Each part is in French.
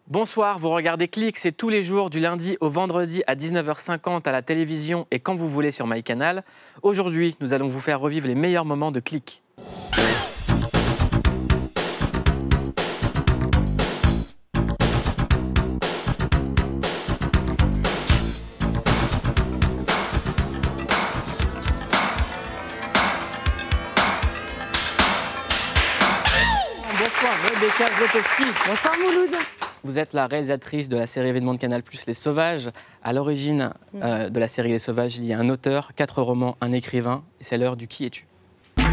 Bonsoir, vous regardez Click, c'est tous les jours du lundi au vendredi à 19h50 à la télévision et quand vous voulez sur MyCanal. Aujourd'hui, nous allons vous faire revivre les meilleurs moments de Click. Bonsoir Rebecca Zlotowski. Bonsoir Mouloud. Vous êtes la réalisatrice de la série événement de Canal+, Les Sauvages. À l'origine de la série Les Sauvages, il y a un auteur, 4 romans, un écrivain, et c'est l'heure du Qui es-tu. Émilie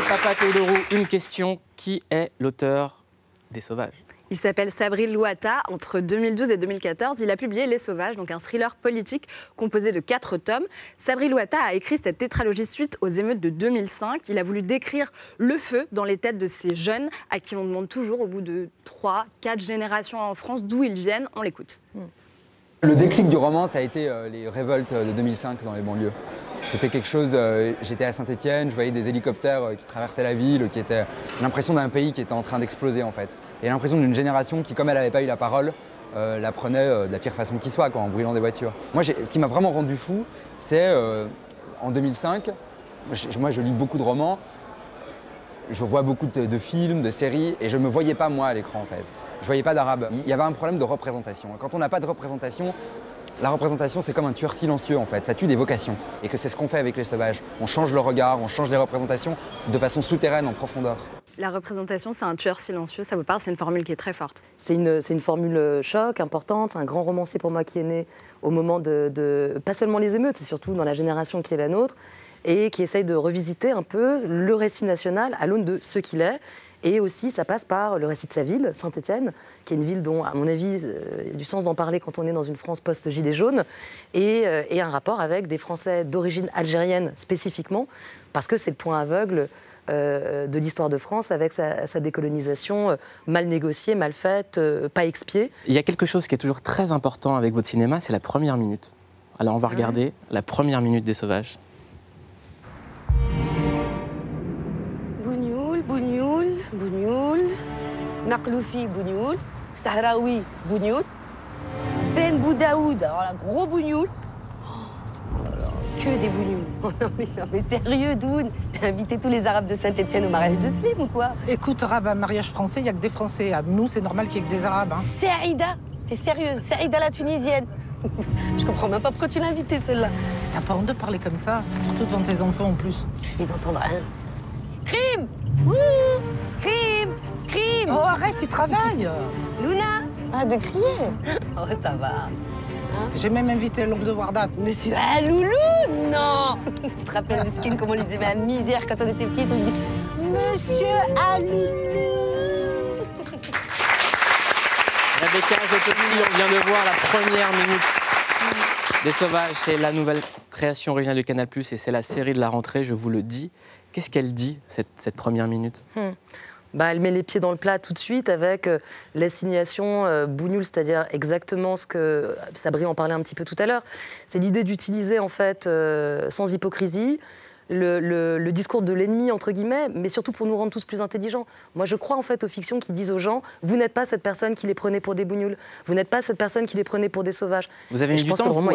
Papatheodorou, une question. Qui est l'auteur des Sauvages ? Il s'appelle Sabri Louata. Entre 2012 et 2014, il a publié Les Sauvages, donc un thriller politique composé de 4 tomes. Sabri Louata a écrit cette tétralogie suite aux émeutes de 2005. Il a voulu décrire le feu dans les têtes de ces jeunes à qui on demande toujours, au bout de 3-4 générations en France, d'où ils viennent. On l'écoute. Le déclic du roman, ça a été les révoltes de 2005 dans les banlieues. C'était quelque chose, j'étais à Saint-Étienne, je voyais des hélicoptères qui traversaient la ville, qui était l'impression d'un pays qui était en train d'exploser en fait. Et l'impression d'une génération qui, comme elle n'avait pas eu la parole, la prenait de la pire façon qui soit, quoi, en brûlant des voitures. Moi, ce qui m'a vraiment rendu fou, c'est en 2005, moi je lis beaucoup de romans, je vois beaucoup de films, de séries, et je ne me voyais pas moi à l'écran en fait. Je ne voyais pas d'arabe. Il y avait un problème de représentation. Quand on n'a pas de représentation, la représentation, c'est comme un tueur silencieux, en fait. Ça tue des vocations. Et que c'est ce qu'on fait avec Les Sauvages. On change le regard, on change les représentations de façon souterraine, en profondeur. La représentation, c'est un tueur silencieux. Ça vous parle, c'est une formule qui est très forte. C'est une formule choc, importante. C'est un grand romancier pour moi qui est né au moment de pas seulement les émeutes, c'est surtout dans la génération qui est la nôtre, et qui essaye de revisiter un peu le récit national à l'aune de ce qu'il est. Et aussi, ça passe par le récit de sa ville, Saint-Étienne, qui est une ville dont, à mon avis, il y a du sens d'en parler quand on est dans une France post-Gilets jaunes, et un rapport avec des Français d'origine algérienne spécifiquement, parce que c'est le point aveugle de l'histoire de France avec sa décolonisation mal négociée, mal faite, pas expiée. Il y a quelque chose qui est toujours très important avec votre cinéma, c'est la première minute. Alors on va regarder la première minute des Sauvages. Bougnoul, Marloufi Bougnoul, Sahraoui Bougnoul, Ben Boudaoud, alors là, gros Bougnoul. Que des Bougnouls. Oh non mais sérieux, Doun, t'as invité tous les Arabes de Saint-Étienne au mariage de Slim ou quoi? Écoute, Arabe, un mariage français, il n'y a que des Français. À nous, c'est normal qu'il y ait que des Arabes. Hein. C'est Aïda. T'es sérieuse? C'est Aïda la Tunisienne. Je comprends même pas pourquoi tu l'as invitée, celle-là. T'as pas honte de parler comme ça, surtout devant tes enfants en plus. Ils entendent rien. Crime! Wouh! Crime! Crime! Oh, arrête, ils travaillent. Luna! Arrête de crier. Oh, ça va. Hein? J'ai même invité l'oncle de Wardat. Monsieur Aloulou? Non! Tu te rappelles de Skin, comment on lui faisait la misère quand on était petite? On lui disait Monsieur Aloulou! Rebecca Zlotowski, on vient de voir la première minute des Sauvages. C'est la nouvelle création originale de Canal+, et c'est la série de la rentrée, je vous le dis. Qu'est-ce qu'elle dit, cette première minute ? Elle met les pieds dans le plat tout de suite avec l'assignation Bougnoul, c'est-à-dire exactement ce que Sabri en parlait un petit peu tout à l'heure. C'est l'idée d'utiliser, en fait, sans hypocrisie, le discours de l'ennemi, entre guillemets, mais surtout pour nous rendre tous plus intelligents. Moi, je crois en fait aux fictions qui disent aux gens « Vous n'êtes pas cette personne qui les prenait pour des bougnoules. Vous n'êtes pas cette personne qui les prenait pour des sauvages. » Vous avez mis du temps, vous,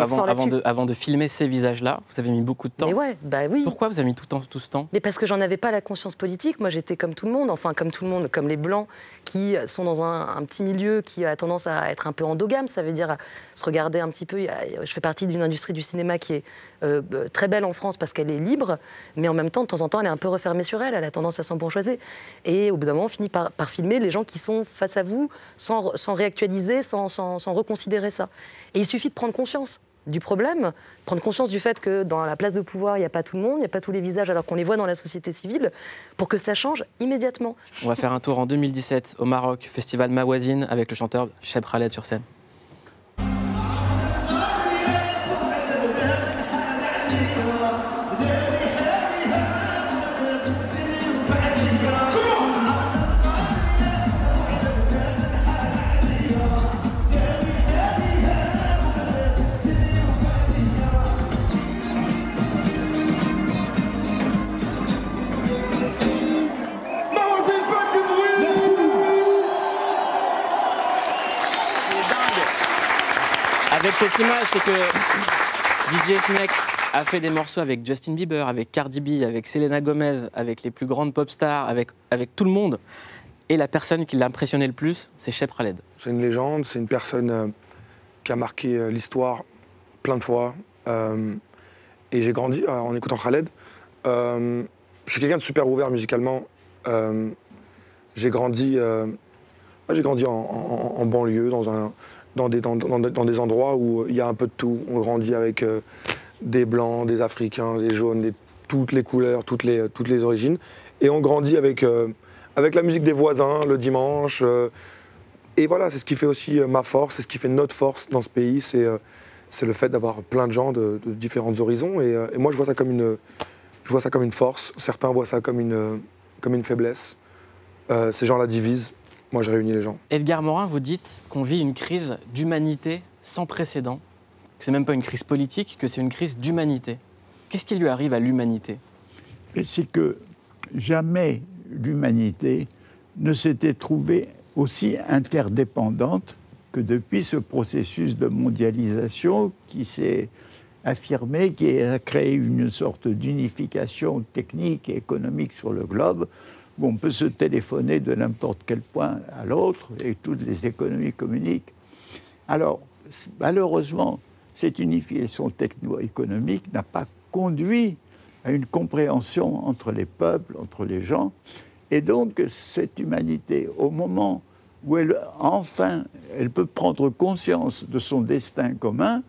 avant de filmer ces visages-là. Vous avez mis beaucoup de temps. Mais ouais, bah oui. Pourquoi vous avez mis tout ce temps ? Mais parce que j'en avais pas la conscience politique. Moi, j'étais comme tout le monde, enfin comme tout le monde, comme les Blancs, qui sont dans un petit milieu qui a tendance à être un peu endogame. Ça veut dire à se regarder un petit peu. Je fais partie d'une industrie du cinéma qui est très belle en France parce qu'elle est libre, mais en même temps, de temps en temps, elle est un peu refermée sur elle. Elle a tendance à s'embourgeoiser. Et au bout d'un moment, on finit par filmer les gens qui sont face à vous sans réactualiser, sans reconsidérer ça. Et il suffit de prendre conscience du problème, prendre conscience du fait que dans la place de pouvoir, il n'y a pas tout le monde, il n'y a pas tous les visages alors qu'on les voit dans la société civile, pour que ça change immédiatement. On va faire un tour en 2017 au Maroc, festival Mawazine, avec le chanteur Cheb Khaled sur scène. avec cette image, c'est que DJ Snake a fait des morceaux avec Justin Bieber, avec Cardi B, avec Selena Gomez, avec les plus grandes pop stars, avec tout le monde. Et la personne qui l'a impressionné le plus, c'est Shep Khaled. C'est une légende, c'est une personne qui a marqué l'histoire plein de fois. Et j'ai grandi en écoutant Khaled. Je suis quelqu'un de super ouvert musicalement. J'ai grandi en banlieue, dans des endroits où il y a un peu de tout. On grandit avec des blancs, des africains, des jaunes, toutes les couleurs, toutes les origines. Et on grandit avec la musique des voisins le dimanche. Et voilà, c'est ce qui fait aussi ma force, c'est ce qui fait notre force dans ce pays. C'est le fait d'avoir plein de gens de différents horizons. Et moi, je vois ça comme une force. Certains voient ça comme une faiblesse. Ces gens la divisent. Moi, je réunis les gens. Edgar Morin, vous dites qu'on vit une crise d'humanité sans précédent, que c'est même pas une crise politique, que c'est une crise d'humanité. Qu'est-ce qui lui arrive à l'humanité? C'est que jamais l'humanité ne s'était trouvée aussi interdépendante que depuis ce processus de mondialisation qui s'est affirmé, qui a créé une sorte d'unification technique et économique sur le globe, où on peut se téléphoner de n'importe quel point à l'autre et toutes les économies communiquent. Alors, malheureusement, cette unification techno-économique n'a pas conduit à une compréhension entre les peuples, entre les gens. Et donc, cette humanité, au moment où elle peut prendre conscience de son destin commun,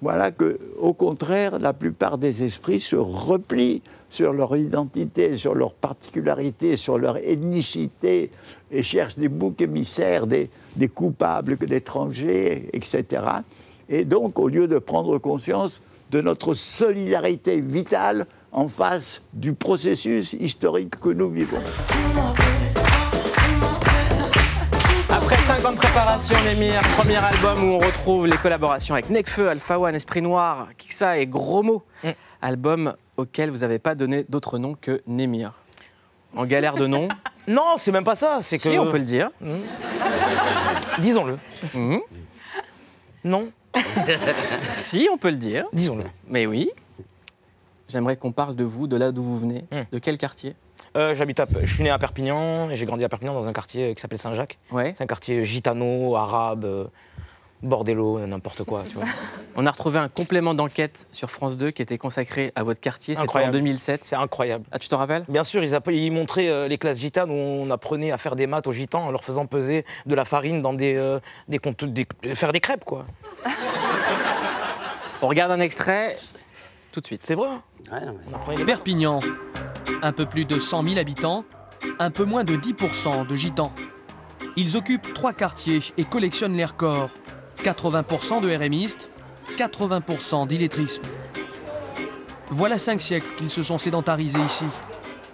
voilà qu'au contraire, la plupart des esprits se replient sur leur identité, sur leur particularité, sur leur ethnicité, et cherchent des boucs émissaires, des coupables, d'étrangers, etc. Et donc, au lieu de prendre conscience de notre solidarité vitale en face du processus historique que nous vivons. Après 5 ans de préparation, Némir, premier album où on retrouve les collaborations avec Nekfeu, Alpha One, Esprit Noir, Kiksa et Gros Mots. Album auquel vous n'avez pas donné d'autre nom que Némir. En galère de nom. Non, c'est même pas ça. C'est que... Si, on peut le dire. Disons-le. Non. Si, on peut le dire. Disons-le. Mais oui. J'aimerais qu'on parle de vous, de là d'où vous venez. De quel quartier? Je suis né à Perpignan et j'ai grandi à Perpignan dans un quartier qui s'appelle Saint-Jacques. Ouais. C'est un quartier gitano, arabe, bordello, n'importe quoi, tu vois. On a retrouvé un complément d'enquête sur France 2 qui était consacré à votre quartier, c'était en 2007. C'est incroyable. Ah, tu t'en rappelles? Bien sûr, ils montraient les classes gitanes où on apprenait à faire des maths aux gitans en leur faisant peser de la farine dans faire des crêpes, quoi. On regarde un extrait tout de suite. C'est vrai. Perpignan, un peu plus de 100 000 habitants, un peu moins de 10% de gitans. Ils occupent 3 quartiers et collectionnent les records. 80% de RMistes, 80% d'illettrisme. Voilà 5 siècles qu'ils se sont sédentarisés ici.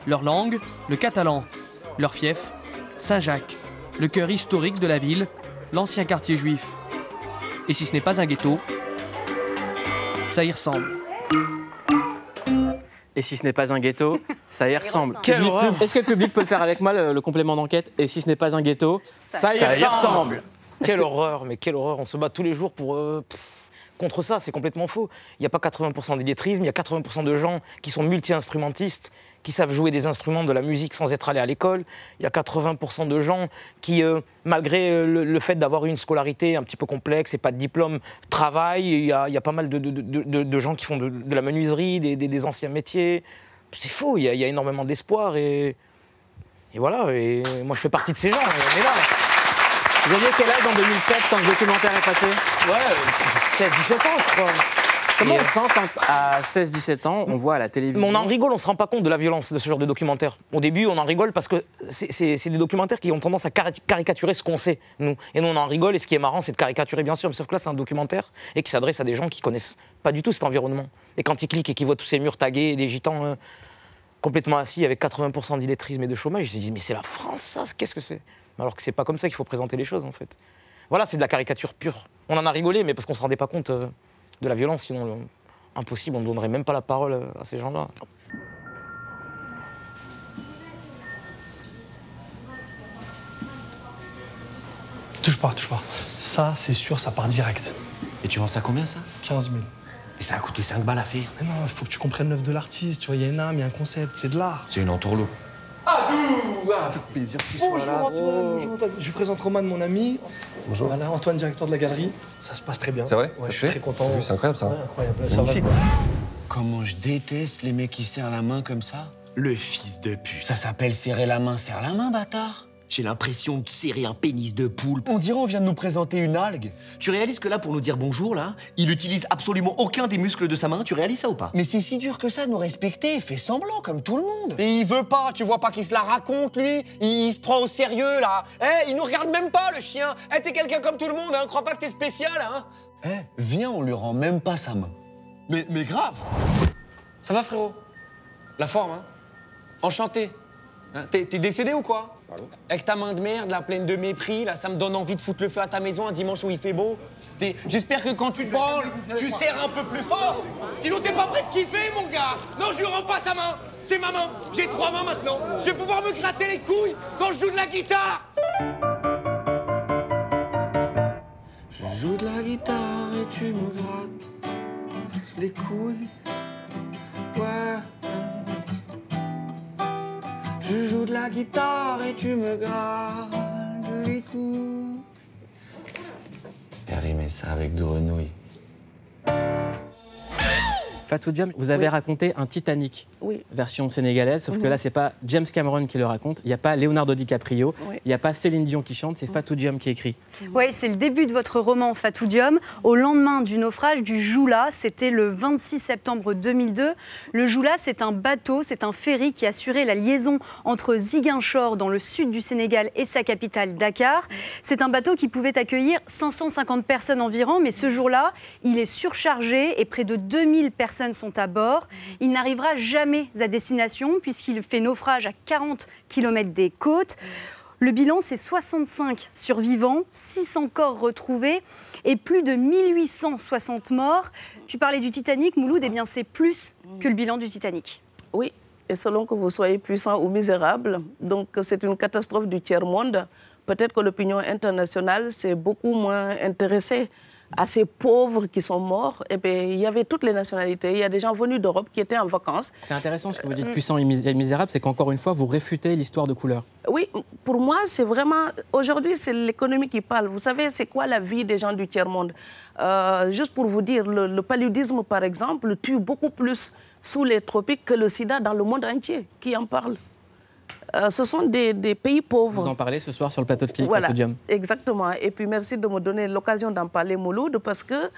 Leur langue, le catalan. Leur fief, Saint-Jacques, le cœur historique de la ville, l'ancien quartier juif. Et si ce n'est pas un ghetto, ça y ressemble. Et si ce n'est pas un ghetto, ça y ressemble. Quelle horreur. Est-ce que le public peut le faire avec moi, le complément d'enquête? Et si ce n'est pas un ghetto, ça y ressemble. Quelle horreur, mais quelle horreur. On se bat tous les jours contre ça, c'est complètement faux. Il n'y a pas 80% d'illettrisme, il y a 80% de gens qui sont multi-instrumentistes, qui savent jouer des instruments de la musique sans être allés à l'école. Il y a 80% de gens qui, malgré le fait d'avoir une scolarité un petit peu complexe et pas de diplôme, travaillent. Il y a pas mal de gens qui font de la menuiserie, des anciens métiers. C'est faux, il y a énormément d'espoir et voilà. Et moi, je fais partie de ces gens. On est là. Vous aviez quel âge en 2007 quand le documentaire est passé? Ouais, 16-17 ans, je crois. Comment on sent quand, à 16-17 ans, on voit à la télévision? Mais on en rigole, on ne se rend pas compte de la violence de ce genre de documentaire. Au début, on en rigole parce que c'est des documentaires qui ont tendance à caricaturer ce qu'on sait, nous. Et nous, on en rigole, et ce qui est marrant, c'est de caricaturer, bien sûr, mais sauf que là, c'est un documentaire et qui s'adresse à des gens qui connaissent pas du tout cet environnement. Et quand ils cliquent et qu'ils voient tous ces murs tagués et des gitans complètement assis avec 80% d'illettrisme et de chômage, ils se disent, mais c'est la France, ça, qu'est-ce que c'est? Alors que c'est pas comme ça qu'il faut présenter les choses, en fait. Voilà, c'est de la caricature pure. On en a rigolé, mais parce qu'on se rendait pas compte de la violence, sinon impossible, on ne donnerait même pas la parole à ces gens-là. Touche pas, touche pas. Ça, c'est sûr, ça part direct. Et tu vends ça combien, ça? 15 000. Et ça a coûté 5 balles à faire. Mais non, il faut que tu comprennes l'œuvre de l'artiste. Tu vois, il y a une âme, il y a un concept, c'est de l'art. C'est une entourloupe. Avec plaisir que tu sois là. Bonjour Antoine. Je vous présente Roman, mon ami. Bonjour. Voilà, Antoine, directeur de la galerie. Ça se passe très bien. C'est vrai? Ouais, Ça je suis très content. C'est incroyable, ça. Ouais, incroyable. Là, ça va. Comment je déteste les mecs qui serrent la main comme ça. Le fils de pute. Ça s'appelle serrer la main. Serre la main, bâtard. J'ai l'impression de serrer un pénis de poule. On dirait on vient de nous présenter une algue. Tu réalises que là, pour nous dire bonjour, là, il utilise absolument aucun des muscles de sa main. Tu réalises ça ou pas? Mais c'est si dur que ça de nous respecter. Il fait semblant, comme tout le monde. Et il veut pas. Tu vois pas qu'il se la raconte, lui? Il se prend au sérieux, là. Il nous regarde même pas, le chien. T'es quelqu'un comme tout le monde, hein. Crois pas que t'es spécial, hein. Viens, on lui rend même pas sa main. Mais grave. Ça va, frérot? La forme, hein? Enchanté. Hein, t'es décédé ou quoi? Pardon? Avec ta main de merde, là, pleine de mépris, là, ça me donne envie de foutre le feu à ta maison un dimanche où il fait beau. J'espère que quand tu te branles, tu serres un peu plus fort. Sinon, t'es pas prêt de kiffer, mon gars. Non, je lui rends pas sa main. C'est ma main. J'ai 3 mains maintenant. Je vais pouvoir me gratter les couilles quand je joue de la guitare. Je joue de la guitare et tu me grattes les couilles. Ouais. Je joue de la guitare et tu me grattes les couilles. Et rimer ça avec grenouille. Fatou Diom, vous avez raconté un Titanic, version sénégalaise, sauf que là, c'est pas James Cameron qui le raconte, il n'y a pas Leonardo DiCaprio, il n'y a pas Céline Dion qui chante, c'est Fatou Diom qui écrit. Oui, c'est le début de votre roman Fatou Diom. Au lendemain du naufrage du Joula, c'était le 26 septembre 2002. Le Joula, c'est un bateau, c'est un ferry qui assurait la liaison entre Ziguinchor, dans le sud du Sénégal, et sa capitale, Dakar. C'est un bateau qui pouvait accueillir 550 personnes environ, mais ce jour-là, il est surchargé et près de 2000 personnes sont à bord. Il n'arrivera jamais à destination puisqu'il fait naufrage à 40 km des côtes. Le bilan, c'est 65 survivants, 600 corps retrouvés et plus de 1860 morts. Tu parlais du Titanic, Mouloud, eh bien c'est plus que le bilan du Titanic. Oui, et selon que vous soyez puissant ou misérable, donc c'est une catastrophe du tiers-monde. Peut-être que l'opinion internationale s'est beaucoup moins intéressée à ces pauvres qui sont morts. Et bien, il y avait toutes les nationalités. Il y a des gens venus d'Europe qui étaient en vacances. C'est intéressant ce que vous dites, puissant et misérable, c'est qu'encore une fois, vous réfutez l'histoire de couleur. Oui, pour moi, c'est vraiment... Aujourd'hui, c'est l'économie qui parle. Vous savez, c'est quoi la vie des gens du tiers-monde? Juste pour vous dire, le paludisme, par exemple, tue beaucoup plus sous les tropiques que le sida dans le monde entier. Qui en parle? Ce sont des pays pauvres. Vous en parlez ce soir sur le plateau de Clic, voilà, Fatou Diom. Exactement. Et puis merci de me donner l'occasion d'en parler, Mouloud, parce que,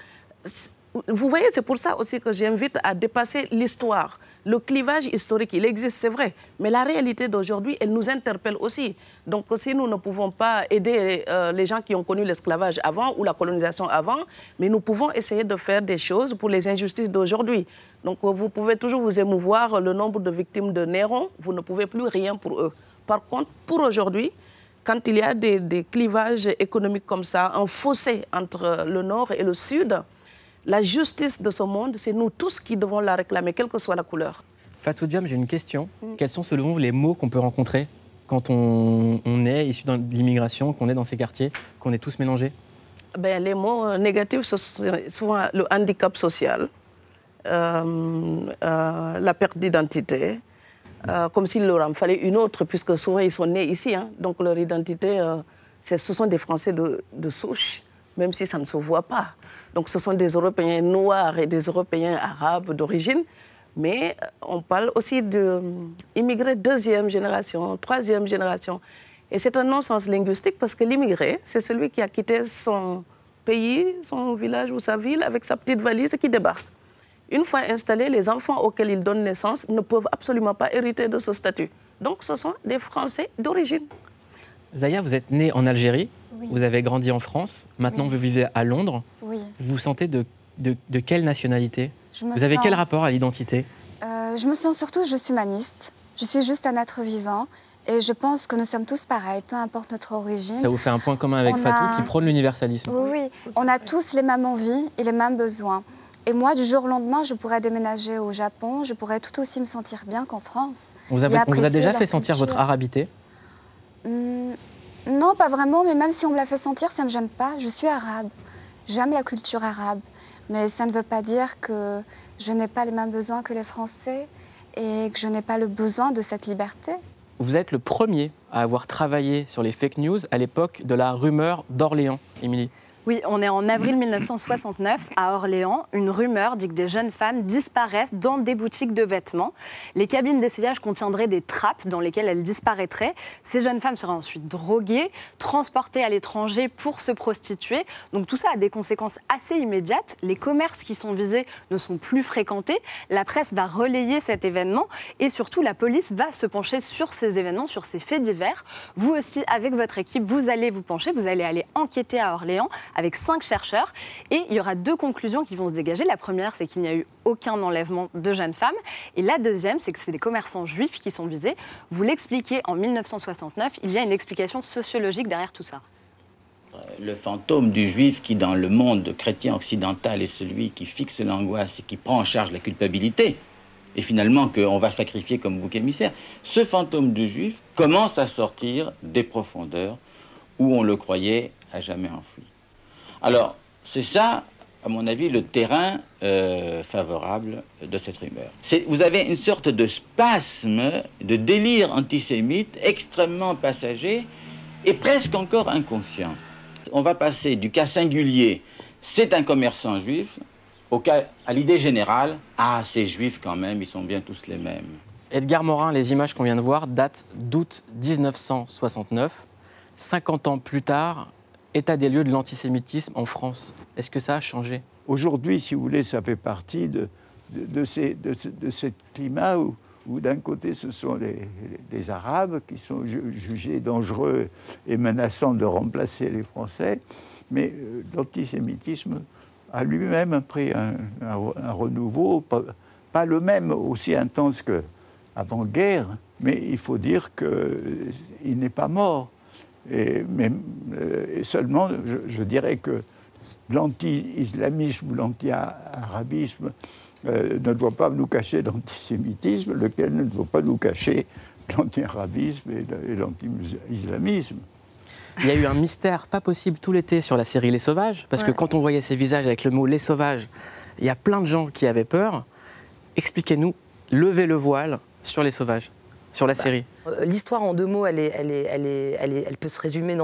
vous voyez, c'est pour ça aussi que j'invite à dépasser l'histoire. Le clivage historique, il existe, c'est vrai. Mais la réalité d'aujourd'hui, elle nous interpelle aussi. Donc si nous ne pouvons pas aider les gens qui ont connu l'esclavage avant ou la colonisation avant, mais nous pouvons essayer de faire des choses pour les injustices d'aujourd'hui. Donc vous pouvez toujours vous émouvoir le nombre de victimes de Néron, vous ne pouvez plus rien pour eux. Par contre, pour aujourd'hui, quand il y a des clivages économiques comme ça, un fossé entre le nord et le sud, la justice de ce monde, c'est nous tous qui devons la réclamer, quelle que soit la couleur. Fatou Diom, j'ai une question. Quels sont selon vous les mots qu'on peut rencontrer quand on est issu de l'immigration, qu'on est dans ces quartiers, qu'on est tous mélangés? Ben, les mots négatifs, c'est souvent le handicap social, la perte d'identité, comme s'il leur en fallait une autre, puisque souvent ils sont nés ici. Hein, donc leur identité, ce sont des Français de souche, même si ça ne se voit pas. Donc ce sont des Européens noirs et des Européens arabes d'origine. Mais on parle aussi d'immigrés deuxième génération, troisième génération. Et c'est un non-sens linguistique parce que l'immigré, c'est celui qui a quitté son pays, son village ou sa ville avec sa petite valise et qui débarque. Une fois installés, les enfants auxquels ils donnent naissance ne peuvent absolument pas hériter de ce statut. Donc ce sont des Français d'origine. Zaya, vous êtes née en Algérie, oui. Vous avez grandi en France, maintenant vous vivez à Londres. Oui. Vous vous sentez de quelle nationalité? Vous avez quel rapport à l'identité? Je me sens surtout, je suis humaniste. Je suis juste un être vivant. Et je pense que nous sommes tous pareils, peu importe notre origine. Ça vous fait un point commun avec Fatou qui prône l'universalisme. Oui, on a tous les mêmes envies et les mêmes besoins. Et moi, du jour au lendemain, je pourrais déménager au Japon, je pourrais tout aussi me sentir bien qu'en France. On vous a déjà fait sentir votre arabité? Non, pas vraiment, mais même si on me l'a fait sentir, ça ne me gêne pas. Je suis arabe. J'aime la culture arabe, mais ça ne veut pas dire que je n'ai pas les mêmes besoins que les Français et que je n'ai pas le besoin de cette liberté. Vous êtes le premier à avoir travaillé sur les fake news à l'époque de la rumeur d'Orléans, Émilie. Oui, on est en avril 1969 à Orléans. Une rumeur dit que des jeunes femmes disparaissent dans des boutiques de vêtements. Les cabines d'essayage contiendraient des trappes dans lesquelles elles disparaîtraient. Ces jeunes femmes seraient ensuite droguées, transportées à l'étranger pour se prostituer. Donc tout ça a des conséquences assez immédiates. Les commerces qui sont visés ne sont plus fréquentés. La presse va relayer cet événement et surtout la police va se pencher sur ces événements, sur ces faits divers. Vous aussi, avec votre équipe, vous allez vous pencher, vous allez aller enquêter à Orléans avec 5 chercheurs. Et il y aura 2 conclusions qui vont se dégager. La première, c'est qu'il n'y a eu aucun enlèvement de jeunes femmes. Et la deuxième, c'est que c'est des commerçants juifs qui sont visés. Vous l'expliquez en 1969, il y a une explication sociologique derrière tout ça. Le fantôme du juif qui, dans le monde chrétien occidental, est celui qui fixe l'angoisse et qui prend en charge la culpabilité, et finalement qu'on va sacrifier comme bouc émissaire, ce fantôme du juif commence à sortir des profondeurs où on le croyait à jamais enfoui. Alors, c'est ça, à mon avis, le terrain favorable de cette rumeur. Vous avez une sorte de spasme, de délire antisémite extrêmement passager et presque encore inconscient. On va passer du cas singulier, c'est un commerçant juif, à l'idée générale, ah, ces juifs quand même, ils sont bien tous les mêmes. Edgar Morin, les images qu'on vient de voir datent d'août 1969. 50 ans plus tard, état des lieux de l'antisémitisme en France. Est-ce que ça a changé? Aujourd'hui, si vous voulez, ça fait partie de ce climat où d'un côté, ce sont les Arabes qui sont jugés dangereux et menaçants de remplacer les Français, mais l'antisémitisme a lui-même pris un renouveau, pas le même aussi intense qu'avant-guerre, mais il faut dire qu'il n'est pas mort. Et seulement, je dirais que l'anti-islamisme ou l'anti-arabisme ne doit pas nous cacher l'antisémitisme, lequel ne doit pas nous cacher l'anti-arabisme et l'anti-islamisme. Il y a eu un mystère pas possible tout l'été sur la série Les Sauvages, parce que quand on voyait ces visages avec le mot Les Sauvages, il y a plein de gens qui avaient peur. Expliquez-nous, levez le voile sur Les Sauvages, sur la série. L'histoire en 2 mots, elle peut se résumer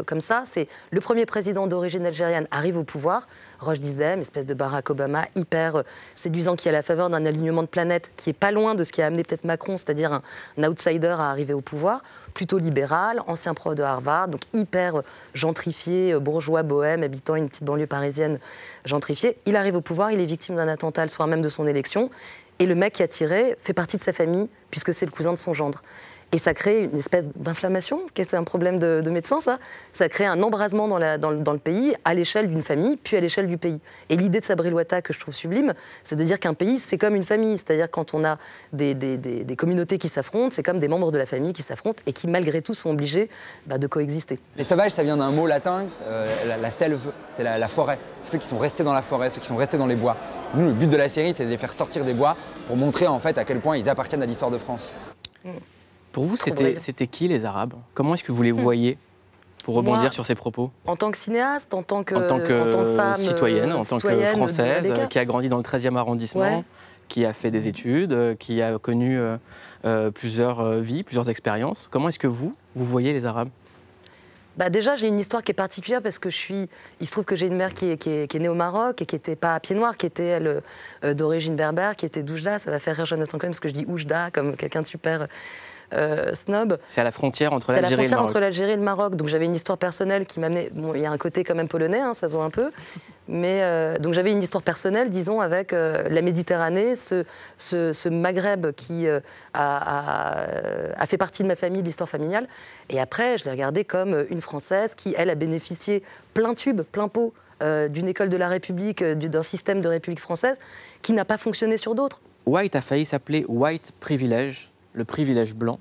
comme ça. C'est le premier président d'origine algérienne arrive au pouvoir, Roch Dizem, espèce de Barack Obama hyper séduisant qui est à la faveur d'un alignement de planètes qui est pas loin de ce qui a amené peut-être Macron, c'est-à-dire un outsider à arriver au pouvoir, plutôt libéral, ancien prof de Harvard, donc hyper gentrifié, bourgeois, bohème, habitant une petite banlieue parisienne gentrifiée. Il arrive au pouvoir, il est victime d'un attentat le soir même de son élection. Et le mec qui a tiré fait partie de sa famille, puisque c'est le cousin de son gendre. Et ça crée une espèce d'inflammation, c'est un problème de médecin, ça. Ça crée un embrasement dans le pays, à l'échelle d'une famille, puis à l'échelle du pays. Et l'idée de Sabri Louata, que je trouve sublime, c'est de dire qu'un pays, c'est comme une famille. C'est-à-dire quand on a des communautés qui s'affrontent, c'est comme des membres de la famille qui s'affrontent et qui, malgré tout, sont obligés de coexister. Les sauvages, ça vient d'un mot latin, la selve, c'est la forêt. C'est ceux qui sont restés dans la forêt, ceux qui sont restés dans les bois. Nous, le but de la série, c'est de les faire sortir des bois pour montrer en fait à quel point ils appartiennent à l'histoire de France. Pour vous, c'était qui les Arabes? Comment est-ce que vous les voyez, pour rebondir sur ces propos? En tant que cinéaste, en tant que femme, citoyenne, en tant que Française, qui a grandi dans le 13e arrondissement, qui a fait des études, qui a connu plusieurs vies, plusieurs expériences. Comment est-ce que vous voyez les Arabes? Déjà, j'ai une histoire qui est particulière parce que il se trouve que j'ai une mère qui est née au Maroc et qui n'était pas à pied noir, qui était, elle, d'origine berbère, qui était d'Oujda. Ça va faire rire Jonathan Cohen parce que je dis Oujda comme quelqu'un de super snob. C'est à la frontière entre l'Algérie et le Maroc. C'est à la frontière entre l'Algérie et le Maroc. Donc j'avais une histoire personnelle qui m'amenait... Bon, il y a un côté quand même polonais, hein, ça se voit un peu. Mais donc j'avais une histoire personnelle, disons, avec la Méditerranée, ce Maghreb qui a fait partie de ma famille, de l'histoire familiale. Et après, je l'ai regardée comme une Française qui, elle, a bénéficié plein tube, plein pot d'une école de la République, d'un système de République française qui n'a pas fonctionné sur d'autres. White a failli s'appeler White Privilege, le privilège blanc.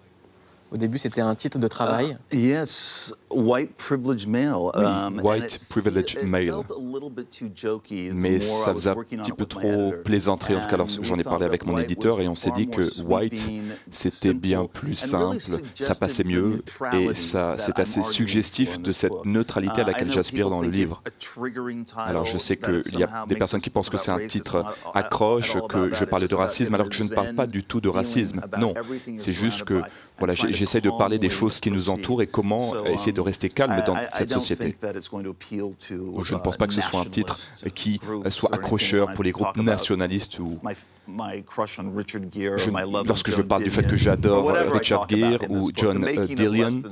Au début, c'était un titre de travail. Yes, white privileged male. White privileged male. Mais ça faisait un petit peu trop plaisanterie. En tout cas, alors j'en ai parlé avec mon éditeur et on s'est dit que white, c'était bien plus simple, ça passait mieux et c'est assez suggestif de cette neutralité à laquelle j'aspire dans le livre. Alors je sais qu'il y a des personnes qui pensent que c'est un titre accroche, que je parlais de racisme, alors que je ne parle pas du tout de racisme. Non, c'est juste que voilà, j'essaie de parler des choses qui nous entourent et comment essayer de rester calme dans cette société. Je ne pense pas que ce soit un titre qui soit accrocheur pour les groupes nationalistes ou... lorsque je parle du fait que j'adore Richard Gere ou John Didion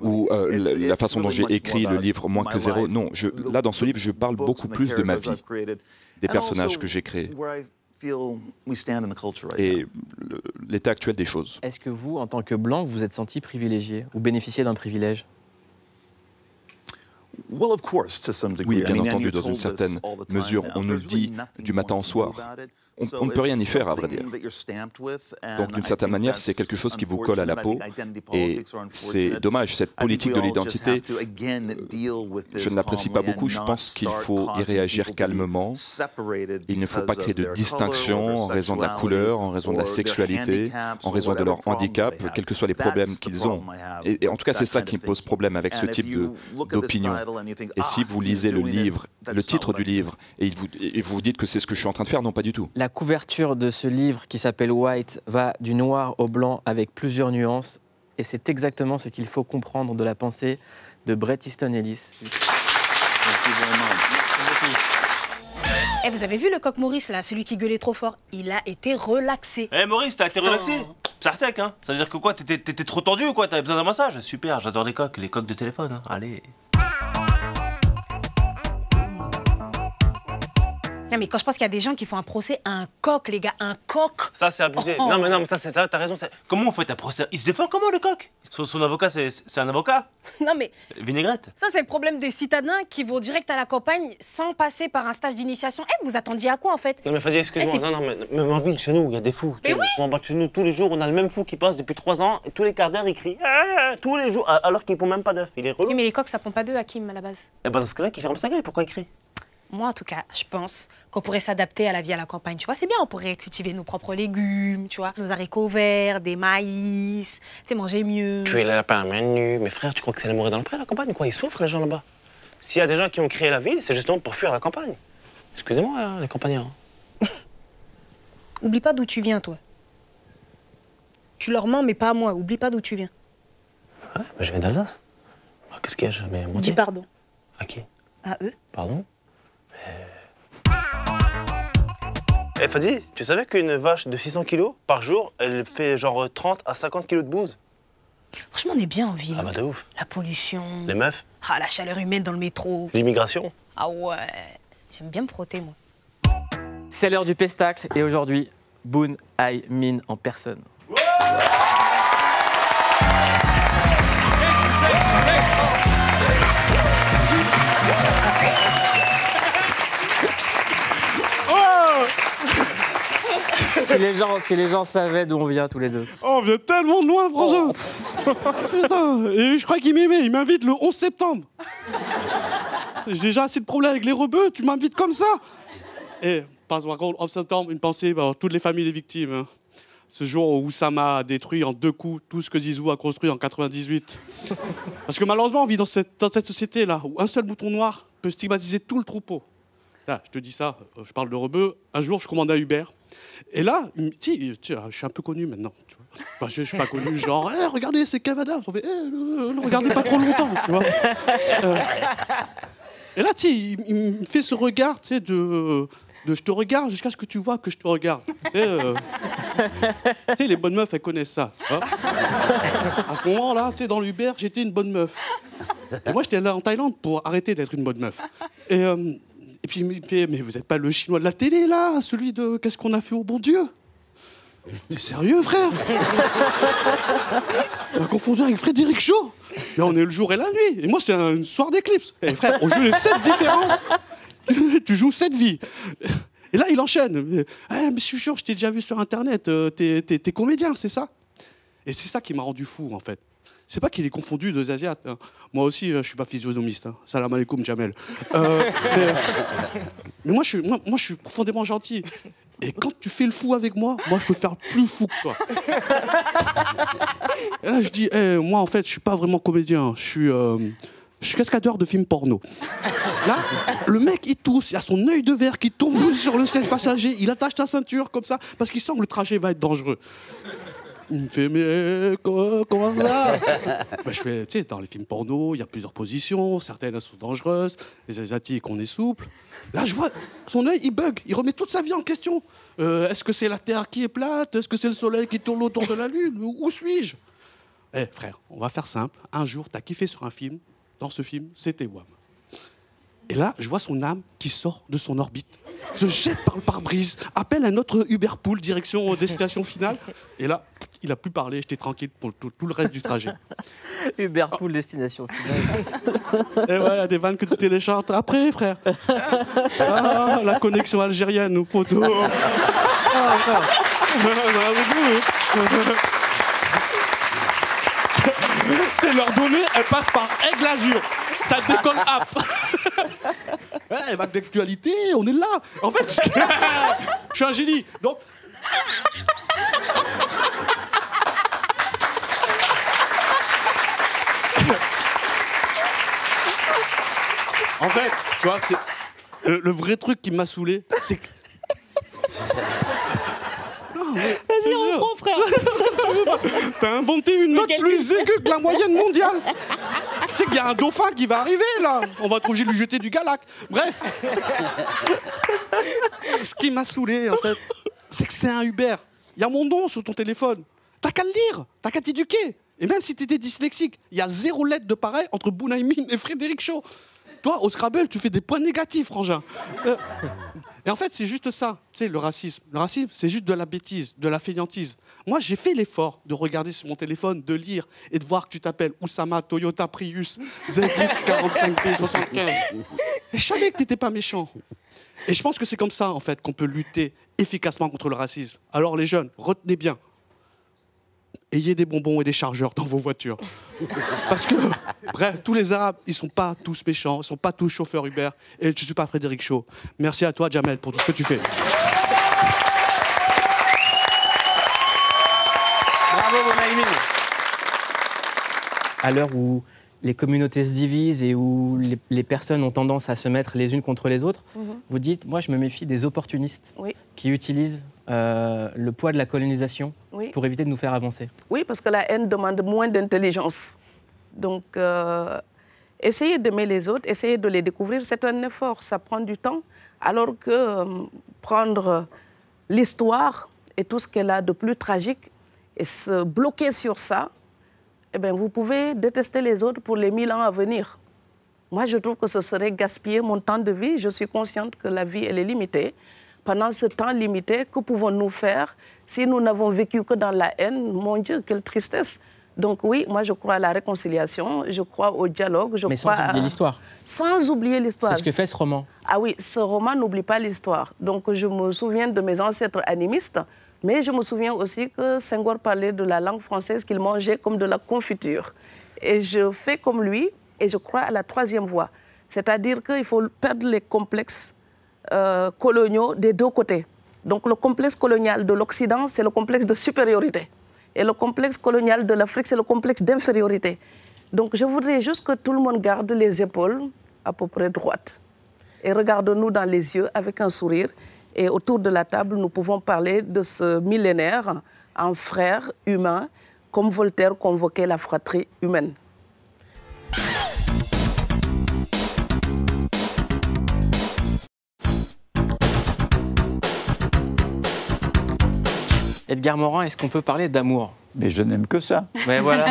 ou la façon dont j'ai écrit le livre Moins que zéro, non, là dans ce livre je parle beaucoup plus de ma vie, des personnages que j'ai créés et l'état actuel des choses. Est-ce que vous, en tant que blanc, vous vous êtes senti privilégié ou bénéficié d'un privilège? Oui, bien entendu, dans une certaine mesure, on nous le dit du matin au soir. On ne peut rien y faire, à vrai dire. Donc, d'une certaine manière, c'est quelque chose qui vous colle à la peau. Et c'est dommage, cette politique de l'identité, je ne l'apprécie pas beaucoup. Je pense qu'il faut y réagir calmement. Il ne faut pas créer de distinction en raison de la couleur, en raison de la sexualité, en raison de leur handicap, quels que soient les problèmes qu'ils ont. Et en tout cas, c'est ça qui me pose problème avec ce type d'opinion. Et si vous lisez le livre, le titre du livre, et vous dites que c'est ce que je suis en train de faire, non, pas du tout. La couverture de ce livre qui s'appelle White va du noir au blanc avec plusieurs nuances. Et c'est exactement ce qu'il faut comprendre de la pensée de Bret Easton Ellis. Eh, vous avez vu le coq Maurice, là, celui qui gueulait trop fort? Il a été relaxé. Eh, Maurice, t'as été relaxé? Sartec, hein? Ça veut dire que quoi? T'étais trop tendu ou quoi? T'avais besoin d'un massage? Super, j'adore les coqs de téléphone, hein. Allez. Non, mais quand je pense qu'il y a des gens qui font un procès à un coq, les gars, un coq. Ça, c'est abusé. Oh. Non, mais ça, t'as raison. Comment on fait un procès? Il se défend comment, le coq? Son avocat, c'est un avocat? Non, mais... Vinaigrette. Ça, c'est le problème des citadins qui vont direct à la campagne sans passer par un stage d'initiation. Eh, vous attendiez à quoi, en fait? Non, mais Fadi, excuse-moi. Non, mais même en ville, chez nous, il y a des fous. Mais oui. En bas de chez nous, tous les jours, on a le même fou qui passe depuis 3 ans. Et tous les quarts d'heure, il crie. Tous les jours, alors qu'il pond même pas d'œufs. Il est relou. Oui, mais les coqs, ça pond pas d'œufs, Hakim, à la base. Eh ben, dans ce cas-là, qu'il ferme sa gueule. Pourquoi il crie? Moi, en tout cas, je pense qu'on pourrait s'adapter à la vie à la campagne. Tu vois, c'est bien, on pourrait cultiver nos propres légumes, tu vois, nos haricots verts, des maïs, tu sais, manger mieux. Tu es là pas à main nue. Mais frère, tu crois que c'est la mourir dans le pré, la campagne, quoi? Ils souffrent, les gens là-bas. S'il y a des gens qui ont créé la ville, c'est justement pour fuir la campagne. Excusez-moi, hein, les campagnards. Oublie pas d'où tu viens, toi. Tu leur mens, mais pas à moi. Oublie pas d'où tu viens. Ouais, bah, je viens d'Alsace. Bah, qu'est-ce qu'il y a? J'avais menti. Dis pardon. À qui? À eux. Pardon? Eh Fadi, tu savais qu'une vache de 600 kilos par jour, elle fait genre 30 à 50 kilos de bouse? Franchement, on est bien en ville. Ah bah de ouf. La pollution. Les meufs. Ah, la chaleur humaine dans le métro. L'immigration. Ah ouais. J'aime bien me frotter, moi. C'est l'heure du pestacle et aujourd'hui, Boon Aïe Min en personne. Si les gens savaient d'où on vient tous les deux. Oh, on vient tellement de loin, Frangin. Putain, et je crois qu'il m'aimait, il m'invite le 11 septembre. J'ai déjà assez de problèmes avec les rebeux, tu m'invites comme ça. Et, par contre, 11 septembre, une pensée pour toutes les familles des victimes. Hein. Ce jour où Oussama a détruit en 2 coups tout ce que Zizou a construit en 98. Parce que malheureusement, on vit dans cette société-là, où un seul bouton noir peut stigmatiser tout le troupeau. Là, je te dis ça, je parle de rebeux. Un jour, je commande à Uber. Et là, je suis un peu connu maintenant. Tu vois. Enfin, je suis pas connu, genre, hey, regardez, c'est Kev Adams. On fait, le regardez pas trop longtemps, tu vois. Et là, il me fait ce regard, tu sais, de je te regarde jusqu'à ce que tu vois que je te regarde. Tu sais, les bonnes meufs, elles connaissent ça. Tu vois. À ce moment-là, tu sais, dans l'Uber, j'étais une bonne meuf. Et moi, j'étais là en Thaïlande pour arrêter d'être une bonne meuf. Et puis il me fait, mais vous n'êtes pas le chinois de la télé, là, celui de qu'est-ce qu'on a fait au bon Dieu? T'es sérieux, frère? On a confondu avec Frédéric Shaw. Mais on est le jour et la nuit. Et moi, c'est une soirée d'éclipse. Et frère, on joue les 7 différences. Tu joues 7 vies. Et là, il enchaîne. Mais je suis sûr, je t'ai déjà vu sur Internet. T'es comédien, c'est ça? Et c'est ça qui m'a rendu fou, en fait. c'est pas qu'il est confondu deux Asiates. Hein. Moi aussi, je suis pas physionomiste. Hein. Salam alaikum, Jamel. Mais moi, je suis profondément gentil. Et quand tu fais le fou avec moi je peux faire plus fou que toi. Et là, je dis, moi, en fait, je suis pas vraiment comédien. Je suis cascadeur de films porno. Là, le mec, il tousse, il a son œil de verre qui tombe sur le siège passager, il attache ta ceinture comme ça, parce qu'il sent que le trajet va être dangereux. Il me fait, mais comment ça? Je fais, tu sais, dans les films porno, il y a plusieurs positions, certaines elles sont dangereuses, les Asiatiques, on est souple. Là, je vois, son œil, il bug, il remet toute sa vie en question. Est-ce que c'est la Terre qui est plate? Est-ce que c'est le Soleil qui tourne autour de la Lune? Où suis-je? Frère, on va faire simple. Un jour, t'as kiffé sur un film. Dans ce film, c'était Wham. Et là, je vois son âme qui sort de son orbite, se jette par le pare-brise, appelle un autre Uber Pool, direction destination finale. Et là, il a plus parlé, j'étais tranquille pour tout le reste du trajet. Uber Pool, destination finale. Et ouais, il y a des vannes que tu télécharges après, frère. Ah, la connexion algérienne, nous, poteau. Ah, frère. C'est leur donnée, elle passe par Aigle Azur. Ça décolle app. Ouais, vague d'actualité, on est là. En fait, je suis un génie. Donc. En fait, tu vois, c'est le vrai truc qui m'a saoulé, c'est que. Vas-y, reprends, frère. T'as inventé une note plus aiguë que la moyenne mondiale. C'est qu'il y a un dauphin qui va arriver, là. On va être obligé de lui jeter du galac. Bref. Ce qui m'a saoulé, en fait, c'est que c'est un Uber. Il y a mon nom sur ton téléphone. T'as qu'à le lire. T'as qu'à t'éduquer. Et même si t'étais dyslexique, il y a 0 lettre de pareil entre Bounaïmin et Frédéric Shaw. Toi, au Scrabble, tu fais des points négatifs, frangin. Et en fait, c'est juste ça, tu sais, le racisme. Le racisme, c'est juste de la bêtise, de la fainéantise. Moi, j'ai fait l'effort de regarder sur mon téléphone, de lire et de voir que tu t'appelles Oussama Toyota Prius ZX45B75. Et je savais que t'étais pas méchant. Et je pense que c'est comme ça, en fait, qu'on peut lutter efficacement contre le racisme. Alors, les jeunes, retenez bien. Ayez des bonbons et des chargeurs dans vos voitures. Parce que, bref, tous les Arabes, ils sont pas tous méchants, ils sont pas tous chauffeurs Uber. Et je suis pas Frédéric Shaw. Merci à toi, Jamel, pour tout ce que tu fais. Bravo, Bounaïmin. À l'heure où les communautés se divisent et où les personnes ont tendance à se mettre les unes contre les autres, vous dites, moi, je me méfie des opportunistes qui utilisent le poids de la colonisation pour éviter de nous faire avancer. Oui, parce que la haine demande moins d'intelligence. Donc, essayer d'aimer les autres, essayer de les découvrir, c'est un effort, ça prend du temps. Alors que prendre l'histoire et tout ce qu'elle a de plus tragique et se bloquer sur ça, eh bien, vous pouvez détester les autres pour les 1000 ans à venir. Moi, je trouve que ce serait gaspiller mon temps de vie. Je suis consciente que la vie, elle est limitée. Pendant ce temps limité, que pouvons-nous faire si nous n'avons vécu que dans la haine? Mon Dieu, quelle tristesse! Donc oui, moi je crois à la réconciliation, je crois au dialogue. Mais sans oublier l'histoire. Sans oublier l'histoire. C'est ce que fait ce roman. Ah oui, ce roman n'oublie pas l'histoire. Donc je me souviens de mes ancêtres animistes, mais je me souviens aussi que Senghor parlait de la langue française qu'il mangeait comme de la confiture. Et je fais comme lui, et je crois à la troisième voie. C'est-à-dire qu'il faut perdre les complexes coloniaux des deux côtés. Donc le complexe colonial de l'Occident, c'est le complexe de supériorité. Et le complexe colonial de l'Afrique, c'est le complexe d'infériorité. Donc je voudrais juste que tout le monde garde les épaules à peu près droites. Et regarde-nous dans les yeux avec un sourire. Et autour de la table, nous pouvons parler de ce millénaire en frères humains, comme Voltaire convoquait la fratrie humaine. Edgar Morin, est-ce qu'on peut parler d'amour? Mais je n'aime que ça. Mais voilà.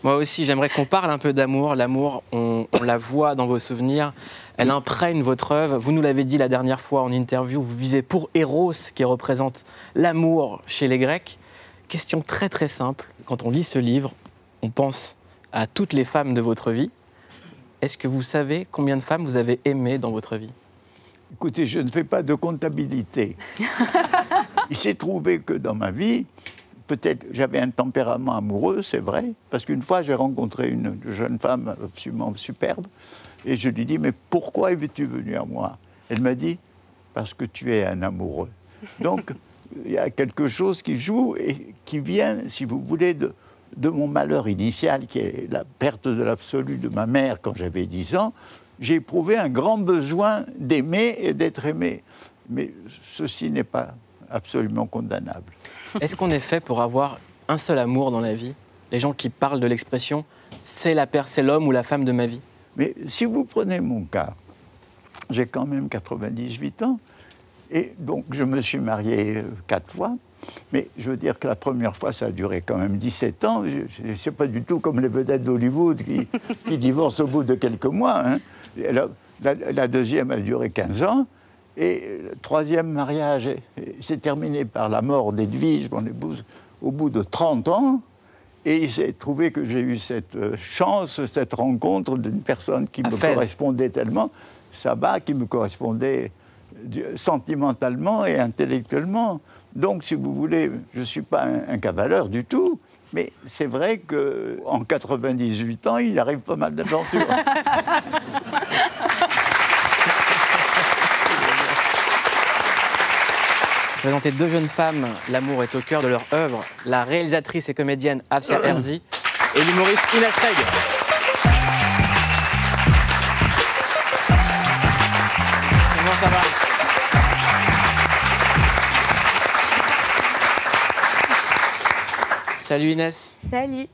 Moi aussi, j'aimerais qu'on parle un peu d'amour. L'amour, on la voit dans vos souvenirs. Elle imprègne votre œuvre. Vous nous l'avez dit la dernière fois en interview, vous vivez pour Eros, qui représente l'amour chez les Grecs. Question très très simple. Quand on lit ce livre, on pense à toutes les femmes de votre vie. Est-ce que vous savez combien de femmes vous avez aimées dans votre vie? Écoutez, je ne fais pas de comptabilité. Il s'est trouvé que dans ma vie, peut-être j'avais un tempérament amoureux, c'est vrai, parce qu'une fois j'ai rencontré une jeune femme absolument superbe, et je lui dis, mais pourquoi es-tu venu à moi? Elle m'a dit, parce que tu es un amoureux. Donc, il y a quelque chose qui joue et qui vient, si vous voulez, de mon malheur initial, qui est la perte de l'absolu de ma mère quand j'avais 10 ans. J'ai éprouvé un grand besoin d'aimer et d'être aimé. Mais ceci n'est pas absolument condamnable. Est-ce qu'on est fait pour avoir un seul amour dans la vie? Les gens qui parlent de l'expression « c'est l'homme ou la femme de ma vie ». Mais si vous prenez mon cas, j'ai quand même 98 ans, et donc je me suis marié 4 fois, mais je veux dire que la première fois, ça a duré quand même 17 ans. Je ne sais pas du tout comme les vedettes d'Hollywood qui divorcent au bout de quelques mois. Hein. La deuxième a duré 15 ans, et le troisième mariage s'est terminé par la mort d'Edwige, mon épouse, au bout de 30 ans. Et il s'est trouvé que j'ai eu cette chance, cette rencontre d'une personne qui me correspondait tellement, Saba, qui me correspondait sentimentalement et intellectuellement. Donc, si vous voulez, je ne suis pas un cavaleur du tout, mais c'est vrai qu'en 98 ans, il arrive pas mal d'aventures. Présenter 2 jeunes femmes, l'amour est au cœur de leur œuvre, la réalisatrice et comédienne Afsia Herzi et l'humoriste Inès Reg. Comment ça va? Salut Inès. Salut.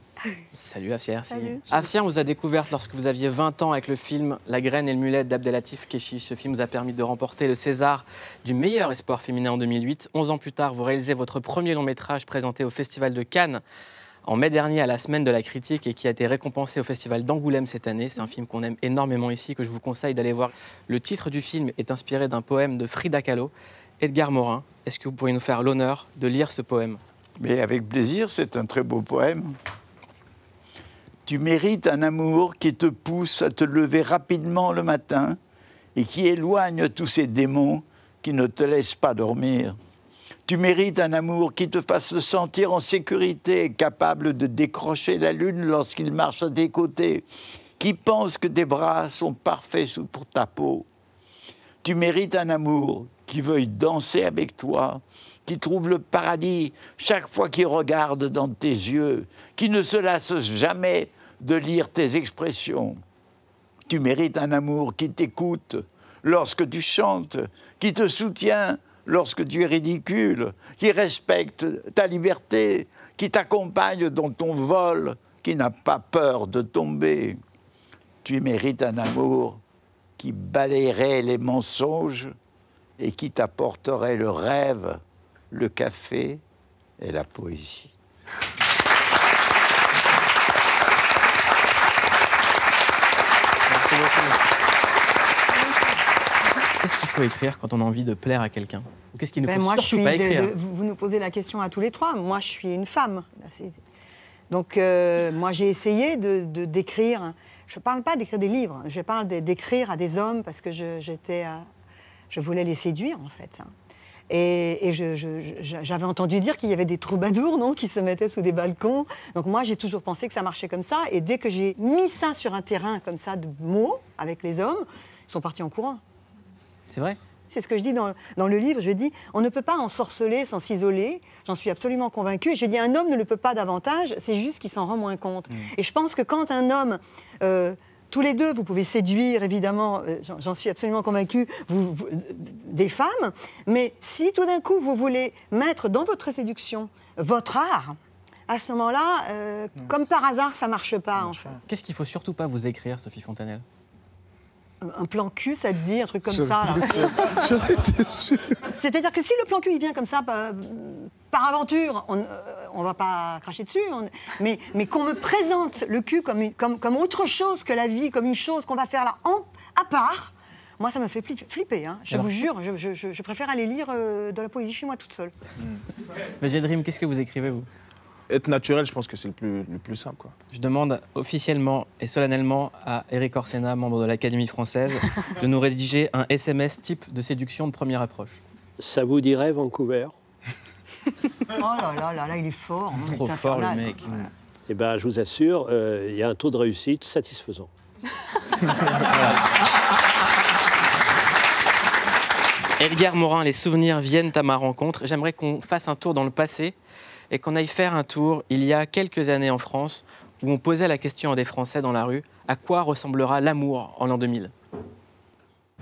Salut Afsia Herzi. Salut. Afsia, on vous a découverte lorsque vous aviez 20 ans avec le film La graine et le mulet d'Abdelatif Kechiche. Ce film vous a permis de remporter le César du meilleur espoir féminin en 2008. 11 ans plus tard, vous réalisez votre premier long métrage présenté au Festival de Cannes en mai dernier à la Semaine de la Critique et qui a été récompensé au Festival d'Angoulême cette année. C'est un film qu'on aime énormément ici, que je vous conseille d'aller voir. Le titre du film est inspiré d'un poème de Frida Kahlo. Edgar Morin, est-ce que vous pourriez nous faire l'honneur de lire ce poème? Mais avec plaisir, c'est un très beau poème. Tu mérites un amour qui te pousse à te lever rapidement le matin et qui éloigne tous ces démons qui ne te laissent pas dormir. Tu mérites un amour qui te fasse te sentir en sécurité et capable de décrocher la lune lorsqu'il marche à tes côtés, qui pense que tes bras sont parfaits pour ta peau. Tu mérites un amour qui veuille danser avec toi, qui trouve le paradis chaque fois qu'il regarde dans tes yeux, qui ne se lasse jamais de lire tes expressions. Tu mérites un amour qui t'écoute lorsque tu chantes, qui te soutient lorsque tu es ridicule, qui respecte ta liberté, qui t'accompagne dans ton vol, qui n'a pas peur de tomber. Tu mérites un amour qui balayerait les mensonges et qui t'apporterait le rêve, le café et la poésie. Merci beaucoup. Qu'est-ce qu'il faut écrire quand on a envie de plaire à quelqu'un? Ou qu'est-ce qu'il ne faut surtout pas écrire? Vous nous posez la question à tous les trois. Moi, je suis une femme. Donc, moi, j'ai essayé d'écrire. Je ne parle pas d'écrire des livres. Je parle d'écrire à des hommes parce que je voulais les séduire, en fait. Et j'avais entendu dire qu'il y avait des troubadours, non, qui se mettaient sous des balcons. Donc moi, j'ai toujours pensé que ça marchait comme ça. Et dès que j'ai mis ça sur un terrain comme ça de mots avec les hommes, ils sont partis en courant. C'est vrai? C'est ce que je dis dans le livre. Je dis, on ne peut pas ensorceler sans s'isoler. J'en suis absolument convaincue. Je dis, un homme ne le peut pas davantage. C'est juste qu'il s'en rend moins compte. Et je pense que quand un homme... tous les deux, vous pouvez séduire, évidemment, j'en suis absolument convaincue, des femmes. Mais si tout d'un coup, vous voulez mettre dans votre séduction votre art, à ce moment-là, comme par hasard, ça ne marche pas, en fait. Qu'est-ce qu'il ne faut surtout pas vous écrire, Sophie Fontanelle? Un plan cul, ça te dit, un truc comme ça. J'étais sûr. C'est-à-dire que si le plan cul, il vient comme ça, par aventure, on ne va pas cracher dessus, mais qu'on me présente le cul comme autre chose que la vie, comme une chose qu'on va faire là, à part, moi, ça me fait flipper. Hein. Je vous jure, je préfère aller lire de la poésie chez moi toute seule. Magic Dream, qu'est-ce que vous écrivez, vous? Être naturel, je pense que c'est le plus simple, quoi. Je demande officiellement et solennellement à Éric Orsena, membre de l'Académie française, de nous rédiger un SMS type de séduction de première approche. Ça vous dirait Vancouver? Oh là, il est fort. Hein, Trop fort, le mec. Voilà. Eh bien, je vous assure, il y a un taux de réussite satisfaisant. Edgar Morin, les souvenirs viennent à ma rencontre. J'aimerais qu'on fasse un tour dans le passé et qu'on aille faire un tour il y a quelques années en France où on posait la question à des Français dans la rue, à quoi ressemblera l'amour en l'an 2000 ?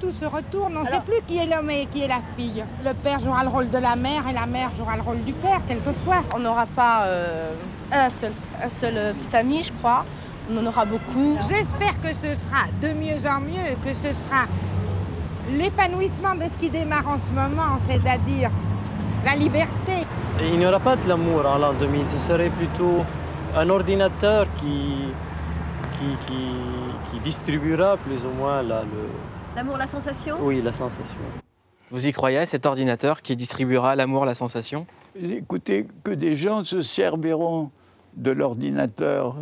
Tout se retourne, on ne sait plus qui est l'homme et qui est la fille. Le père jouera le rôle de la mère et la mère jouera le rôle du père, quelquefois. On n'aura pas un seul petit ami, je crois. On en aura beaucoup. J'espère que ce sera de mieux en mieux, que ce sera l'épanouissement de ce qui démarre en ce moment, c'est-à-dire la liberté. Et il n'y aura pas de l'amour en l'an 2000, ce serait plutôt un ordinateur qui distribuera plus ou moins L'amour, la sensation ? Oui, la sensation. Vous y croyez, cet ordinateur qui distribuera l'amour, la sensation ? Écoutez, que des gens se serviront de l'ordinateur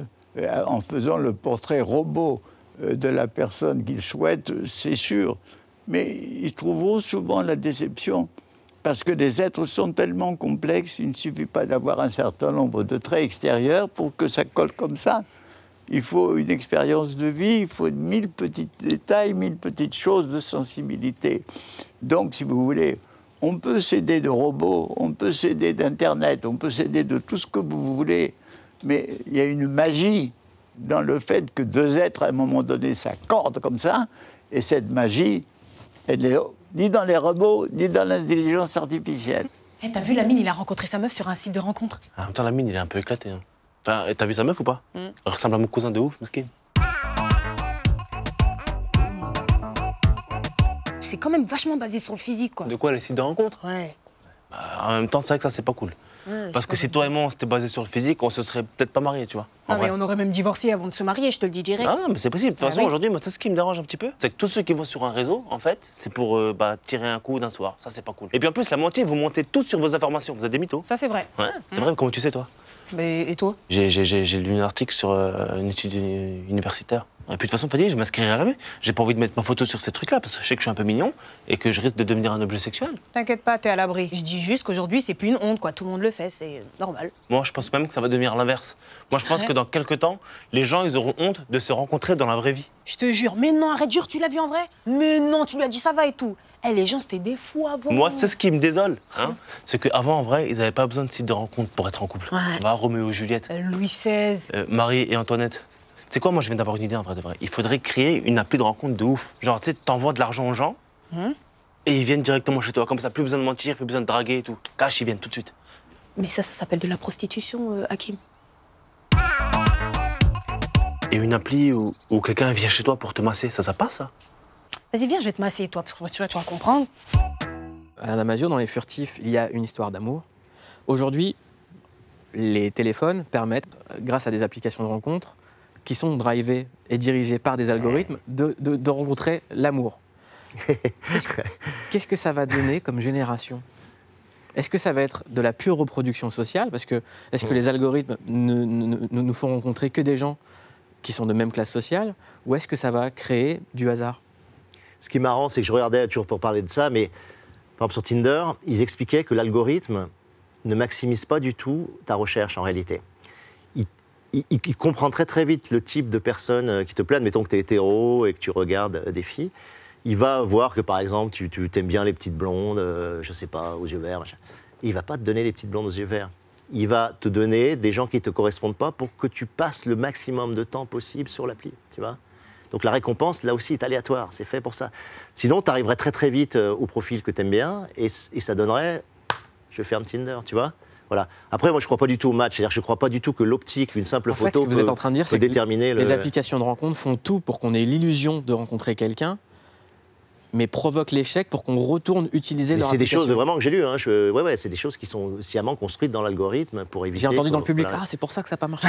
en faisant le portrait robot de la personne qu'ils souhaitent, c'est sûr. Mais ils trouveront souvent la déception. Parce que les êtres sont tellement complexes, il ne suffit pas d'avoir un certain nombre de traits extérieurs pour que ça colle comme ça. Il faut une expérience de vie, il faut 1000 petits détails, 1000 petites choses de sensibilité. Donc, si vous voulez, on peut s'aider de robots, on peut s'aider d'Internet, on peut s'aider de tout ce que vous voulez, mais il y a une magie dans le fait que deux êtres, à un moment donné, s'accordent comme ça, et cette magie, elle n'est ni dans les robots, ni dans l'intelligence artificielle. Hey, t'as vu, Lamine, il a rencontré sa meuf sur un site de rencontre. En même temps, Lamine, il est un peu éclaté. Hein. Enfin, t'as vu sa meuf ou pas? Elle ressemble à mon cousin de ouf, mesquine. C'est quand même vachement basé sur le physique, quoi. De quoi, les sites de rencontre? Ouais. En même temps, c'est vrai que ça, c'est pas cool. Ouais, parce que si toi et moi, on s'était basé sur le physique, on se serait peut-être pas mariés, tu vois. Non, mais on aurait même divorcé avant de se marier, je te le dis direct. Non, mais c'est possible. De toute façon, oui. aujourd'hui, moi, c'est ce qui me dérange un petit peu. C'est que tous ceux qui vont sur un réseau, en fait, c'est pour tirer un coup d'un soir. Ça, c'est pas cool. Et puis en plus, la moitié, vous montez toutes sur vos informations. Vous êtes des mythos. Ça, c'est vrai. Ouais, c'est vrai. Comment tu sais, toi? Et toi? J'ai lu un article sur une étude universitaire. Et puis de toute façon, Fadi, je m'inscrirai jamais. J'ai pas envie de mettre ma photo sur ces trucs-là parce que je sais que je suis un peu mignon et que je risque de devenir un objet sexuel. T'inquiète pas, t'es à l'abri. Je dis juste qu'aujourd'hui, c'est plus une honte, quoi. Tout le monde le fait, c'est normal. Moi, je pense même que ça va devenir l'inverse. Moi, je pense que dans quelques temps, les gens, ils auront honte de se rencontrer dans la vraie vie. Je te jure, mais non, arrête, jure, tu l'as vu en vrai? Mais non, tu lui as dit ça va et tout. Eh, les gens, c'était des fous avant. Moi, c'est ce qui me désole. Hein. C'est qu'avant, en vrai, ils n'avaient pas besoin de site de rencontre pour être en couple. Ouais. Va, Roméo et Juliette. Louis XVI. Marie et Antoinette. Tu sais quoi, moi, je viens d'avoir une idée, en vrai de vrai. Il faudrait créer une appli de rencontre de ouf. Genre, tu sais, t'envoies de l'argent aux gens et ils viennent directement chez toi. Comme ça, plus besoin de mentir, plus besoin de draguer et tout. Cash, ils viennent tout de suite. Mais ça s'appelle de la prostitution, Hakim. Et une appli où quelqu'un vient chez toi pour te masser, ça passe, ça? Vas-y, viens, je vais te masser, toi, parce que tu vas comprendre. À Damasio, dans Les Furtifs, il y a une histoire d'amour. Aujourd'hui, les téléphones permettent, grâce à des applications de rencontre, qui sont drivées et dirigées par des algorithmes, de rencontrer l'amour. Qu'est-ce que ça va donner comme génération? Est-ce que ça va être de la pure reproduction sociale? Parce que est-ce que les algorithmes ne nous font rencontrer que des gens qui sont de même classe sociale? Ou est-ce que ça va créer du hasard? Ce qui est marrant, c'est que je regardais, toujours pour parler de ça, mais par exemple sur Tinder, ils expliquaient que l'algorithme ne maximise pas du tout ta recherche en réalité. Il comprend très vite le type de personne qui te plaît. Admettons que tu es hétéro et que tu regardes des filles. Il va voir que, par exemple, tu aimes bien les petites blondes, je sais pas, aux yeux verts, machin. Et il va pas te donner les petites blondes aux yeux verts. Il va te donner des gens qui te correspondent pas pour que tu passes le maximum de temps possible sur l'appli, tu vois. Donc la récompense, là aussi, est aléatoire. C'est fait pour ça. Sinon, tu arriverais très vite au profil que tu aimes bien et ça donnerait « je ferme Tinder », tu vois. Voilà. Après, moi, je ne crois pas du tout au match. C'est-à-dire que je ne crois pas du tout que l'optique, une simple photo, ce que vous êtes en train de dire, c'est que déterminer les applications de rencontre font tout pour qu'on ait l'illusion de rencontrer quelqu'un, mais provoquent l'échec pour qu'on retourne utiliser leur application. C'est des choses vraiment que j'ai lues. Hein. Ouais, c'est des choses qui sont sciemment construites dans l'algorithme pour éviter... J'ai entendu dans le public, c'est pour ça que ça n'a pas marché.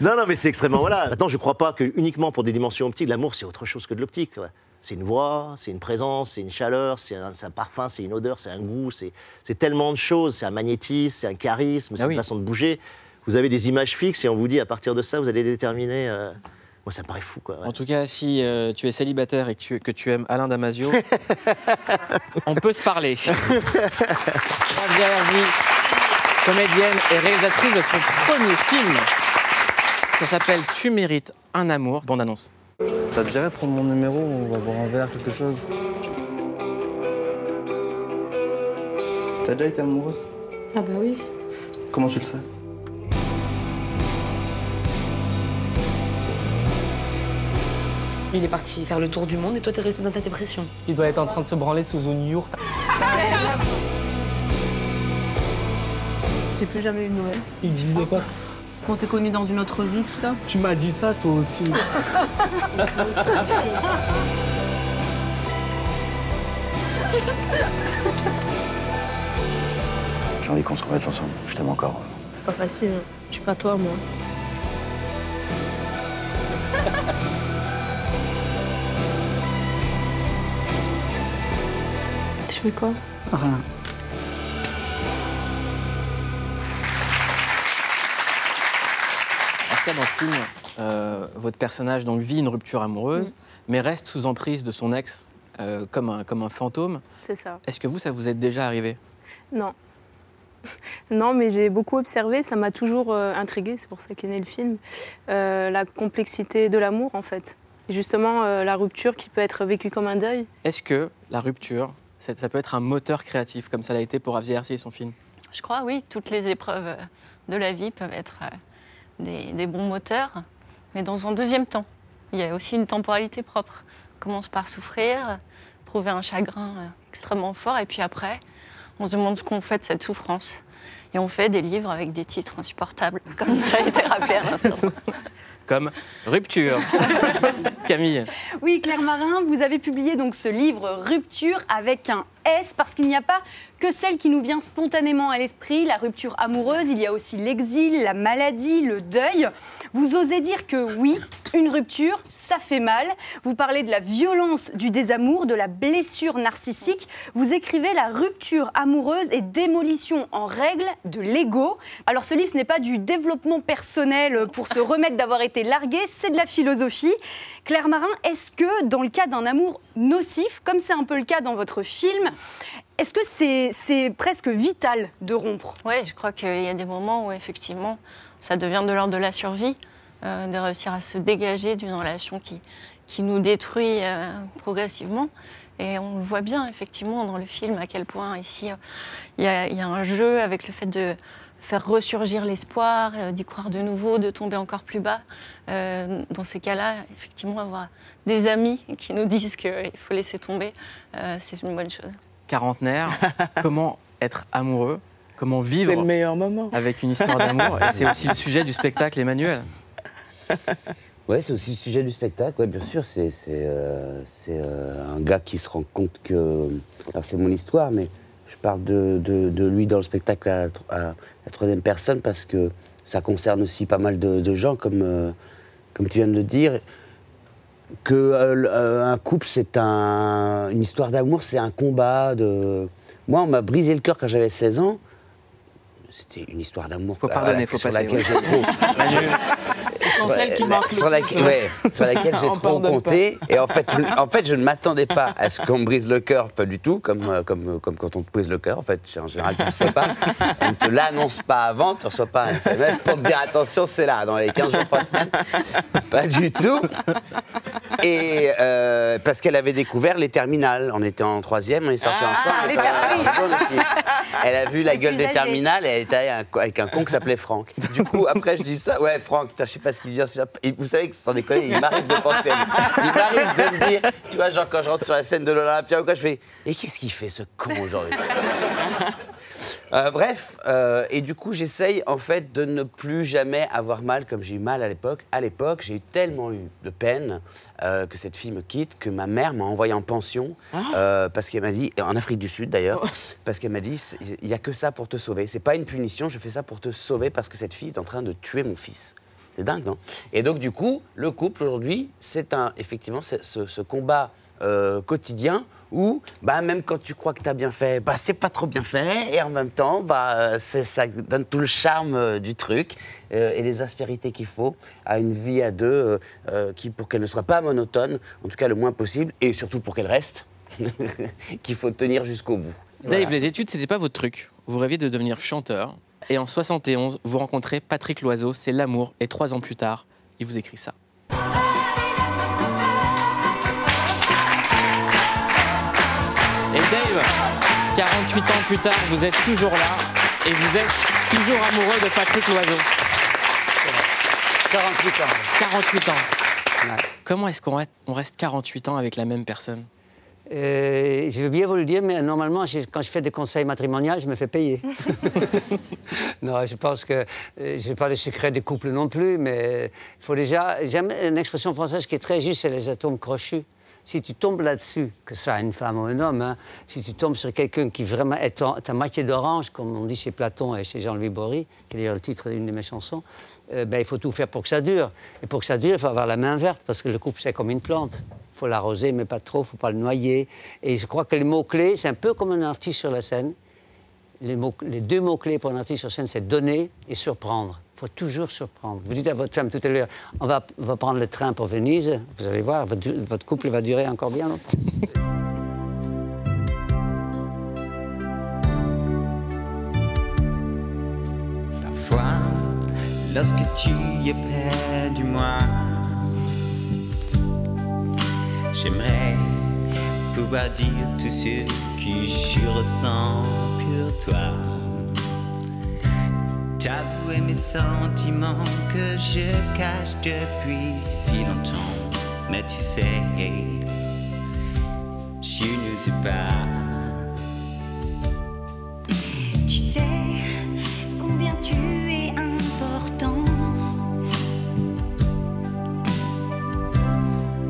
Non, mais c'est extrêmement... Voilà. Maintenant, je ne crois pas que uniquement pour des dimensions optiques, l'amour, c'est autre chose que de l'optique. Ouais. C'est une voix, c'est une présence, c'est une chaleur, c'est un parfum, c'est une odeur, c'est un goût, c'est tellement de choses. C'est un magnétisme, c'est un charisme, c'est une façon de bouger. Vous avez des images fixes et on vous dit à partir de ça, vous allez déterminer Moi, ça me paraît fou, quoi. Ouais. En tout cas, si tu es célibataire et que tu aimes Alain Damasio, on peut se parler. Xavier Hervy, comédienne et réalisatrice de son premier film. Ça s'appelle Tu mérites un amour. Bande annonce. Ça te dirait de prendre mon numéro, on va boire un verre, quelque chose? T'as déjà été amoureuse? Ah bah oui. Comment tu le sais? Il est parti faire le tour du monde et toi t'es resté dans ta dépression. Il doit être en train de se branler sous une yourte. J'ai plus jamais eu de Noël. Il disait quoi? Qu'on s'est connus dans une autre vie, tout ça. Tu m'as dit ça toi aussi. J'ai envie qu'on se remette ensemble, je t'aime encore. C'est pas facile, hein. Je suis pas toi, moi. Tu fais quoi? Rien. Dans le film, votre personnage donc, vit une rupture amoureuse, mais reste sous emprise de son ex comme un fantôme. C'est ça. Est-ce que ça vous est déjà arrivé? Non. Non, mais j'ai beaucoup observé, ça m'a toujours intriguée, c'est pour ça qu'est né le film, la complexité de l'amour, en fait. Et justement, la rupture qui peut être vécue comme un deuil. Est-ce que la rupture, ça peut être un moteur créatif, comme ça l'a été pour Xavier Hervy et son film? Je crois, oui. Toutes les épreuves de la vie peuvent être des bons moteurs, mais dans un deuxième temps. Il y a aussi une temporalité propre. On commence par souffrir, éprouver un chagrin extrêmement fort, et puis après, on se demande ce qu'on fait de cette souffrance. Et on fait des livres avec des titres insupportables, comme ça a été rappelé à l'instant. Comme Rupture. Camille. Oui, Claire Marin, vous avez publié donc ce livre Rupture avec un S, parce qu'il n'y a pas que celle qui nous vient spontanément à l'esprit, la rupture amoureuse, il y a aussi l'exil, la maladie, le deuil. Vous osez dire que oui, une rupture, ça fait mal. Vous parlez de la violence du désamour, de la blessure narcissique. Vous écrivez la rupture amoureuse et démolition en règle de l'ego. Alors ce livre, ce n'est pas du développement personnel pour se remettre d'avoir été largué, c'est de la philosophie. Claire Marin, est-ce que dans le cas d'un amour nocif, comme c'est un peu le cas dans votre film, est-ce que c'est presque vital de rompre? Oui, je crois qu'il y a des moments où effectivement ça devient de l'ordre de la survie, de réussir à se dégager d'une relation qui nous détruit progressivement. Et on le voit bien effectivement dans le film à quel point ici il y a un jeu avec le fait de faire ressurgir l'espoir, d'y croire de nouveau, de tomber encore plus bas. Dans ces cas-là, effectivement, avoir des amis qui nous disent qu'il faut laisser tomber, c'est une bonne chose. Quarantenaire, comment être amoureux, comment vivre le meilleur moment. Avec une histoire d'amour. Et c'est aussi le sujet du spectacle, Emmanuel. Ouais, c'est aussi le sujet du spectacle, ouais, bien sûr. C'est un gars qui se rend compte que... Alors c'est mon histoire, mais je parle de lui dans le spectacle à la troisième personne parce que ça concerne aussi pas mal de gens, comme tu viens de le dire. Un couple, c'est une histoire d'amour, c'est un combat de... Moi, on m'a brisé le cœur quand j'avais 16 ans. C'était une histoire d'amour. Faut pardonner, faut sur passer. Laquelle j'ai trop... C'est celle qui marque sur laquelle j'ai trop compté. Et en fait, je ne m'attendais pas à ce qu'on me brise le cœur, pas du tout, comme quand on te brise le cœur. En fait, en général, tu ne le sais pas. On ne te l'annonce pas avant, tu ne reçois pas un SMS pour te dire attention, c'est là, dans les 15 jours, 3 semaines. Pas du tout. Et parce qu'elle avait découvert les terminales. On était en 3e, on est sortis ensemble. Elle a vu la gueule des terminales et elle était avec un con qui s'appelait Franck. Du coup, après, je dis ça. Ouais, Franck, je sais pas ce qui vient. Et vous savez que sans déconner, il m'arrive de penser à lui. Il m'arrive de me dire, tu vois, genre quand je rentre sur la scène de l'Olympia ou quoi, je fais, et qu'est-ce qu'il fait ce con aujourd'hui? Bref, et du coup, j'essaye en fait de ne plus jamais avoir mal comme j'ai eu mal à l'époque. À l'époque, j'ai tellement eu de peine que cette fille me quitte, que ma mère m'a envoyé en pension parce qu'elle m'a dit, en Afrique du Sud d'ailleurs, parce qu'elle m'a dit, il n'y a que ça pour te sauver. C'est pas une punition, je fais ça pour te sauver parce que cette fille est en train de tuer mon fils. C'est dingue, non? Et donc, du coup, le couple, aujourd'hui, c'est effectivement ce combat quotidien où même quand tu crois que tu as bien fait, c'est pas trop bien fait, et en même temps, ça donne tout le charme du truc et les aspérités qu'il faut à une vie à deux pour qu'elle ne soit pas monotone, en tout cas le moins possible, et surtout pour qu'elle reste, qu'il faut tenir jusqu'au bout. Dave, les études, c'était pas votre truc. Vous rêviez de devenir chanteur, et en 71, vous rencontrez Patrick Loiseau, c'est l'amour, et 3 ans plus tard, il vous écrit ça. Et Dave, 48 ans plus tard, vous êtes toujours là et vous êtes toujours amoureux de Patrick Loiseau. 48 ans. 48 ans. Ouais. Comment est-ce qu'on reste 48 ans avec la même personne? Je veux bien vous le dire, mais normalement, quand je fais des conseils matrimoniaux, je me fais payer. Non, je pense que je n'ai pas de secret de couple non plus, mais il faut déjà... J'aime une expression française qui est très juste, c'est les atomes crochus. Si tu tombes là-dessus, que ça soit une femme ou un homme, hein, si tu tombes sur quelqu'un qui vraiment est ta moitié d'orange, comme on dit chez Platon et chez Jean-Louis Bory, qui est d'ailleurs le titre d'une de mes chansons, il faut tout faire pour que ça dure. Et pour que ça dure, il faut avoir la main verte, parce que le couple, c'est comme une plante. Il faut l'arroser, mais pas trop, il ne faut pas le noyer. Et je crois que les mots-clés, c'est un peu comme un artiste sur la scène. Les 2 mots-clés pour un artiste sur scène, c'est donner et surprendre. Il faut toujours surprendre. Vous dites à votre femme tout à l'heure, on va prendre le train pour Venise. Vous allez voir, votre couple va durer encore bien longtemps. Parfois, lorsque tu es près de moi, j'aimerais pouvoir dire tout ce que je ressens pour toi. T'avouer mes sentiments que je cache depuis si longtemps. Mais tu sais, je ne sais pas. Tu sais combien tu es important.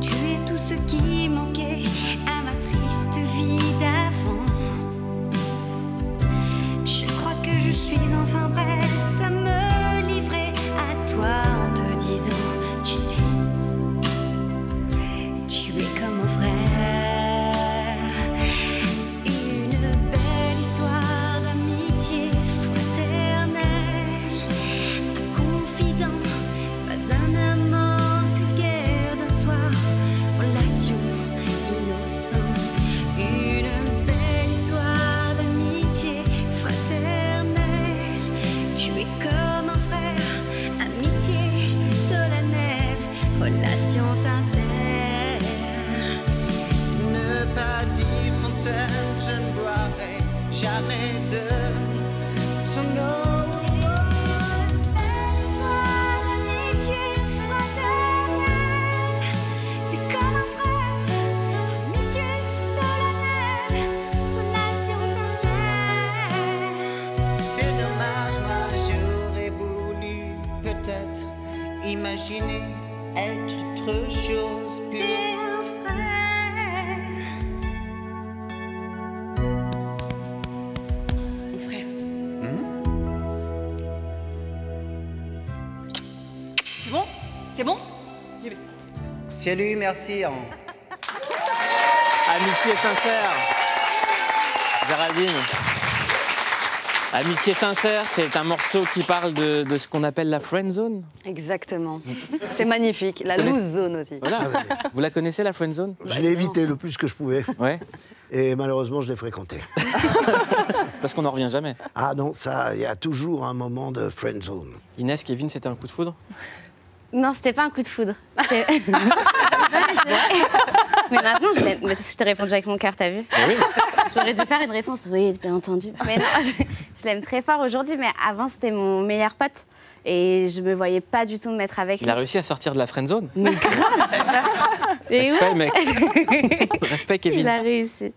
Tu es tout ce qui manquait à ma triste vie d'avant. Je crois que je suis enfin prête à me livrer à toi en te disant, tu sais, tu es comme mon frère. Une belle histoire d'amitié fraternelle, un confident, pas un amant vulgaire d'un soir, relation innocente. Une belle histoire d'amitié fraternelle, tu es comme un frère, amitié solennelle, relation sincère. Ne pas dire fontaine, je ne boirai jamais de ton eau. Histoire d'amitié fraternelle, t'es comme un frère, amitié solennelle, relation sincère. C'est dommage, moi j'aurais voulu peut-être imaginer être autre chose T'es pure. un frère. Mon frère. C'est bon? C'est bon? J'y vais. Salut, merci. Amitié sincère. Géraldine. Amitié sincère, c'est un morceau qui parle de ce qu'on appelle la friend zone. Exactement. C'est magnifique. La Vous loose connaissez- zone aussi. Voilà. Vous la connaissez, la friend zone? Je l'ai évité le plus que je pouvais. Ouais. Et malheureusement, je l'ai fréquenté. Parce qu'on n'en revient jamais. Ah non, ça, il y a toujours un moment de friend zone. Inès, Kevin, c'était un coup de foudre? Non, c'était pas un coup de foudre. Non, mais c'est vrai. Mais maintenant, je t'ai répondu avec mon cœur, t'as vu? Oui. J'aurais dû faire une réponse, oui, bien entendu. Mais non, je l'aime très fort aujourd'hui, mais avant, c'était mon meilleur pote. Et je me voyais pas du tout me mettre avec lui. Il a réussi à sortir de la friend zone. Mais grave. Et Respect, ouais. mec. Respect, Kevin. Il a réussi.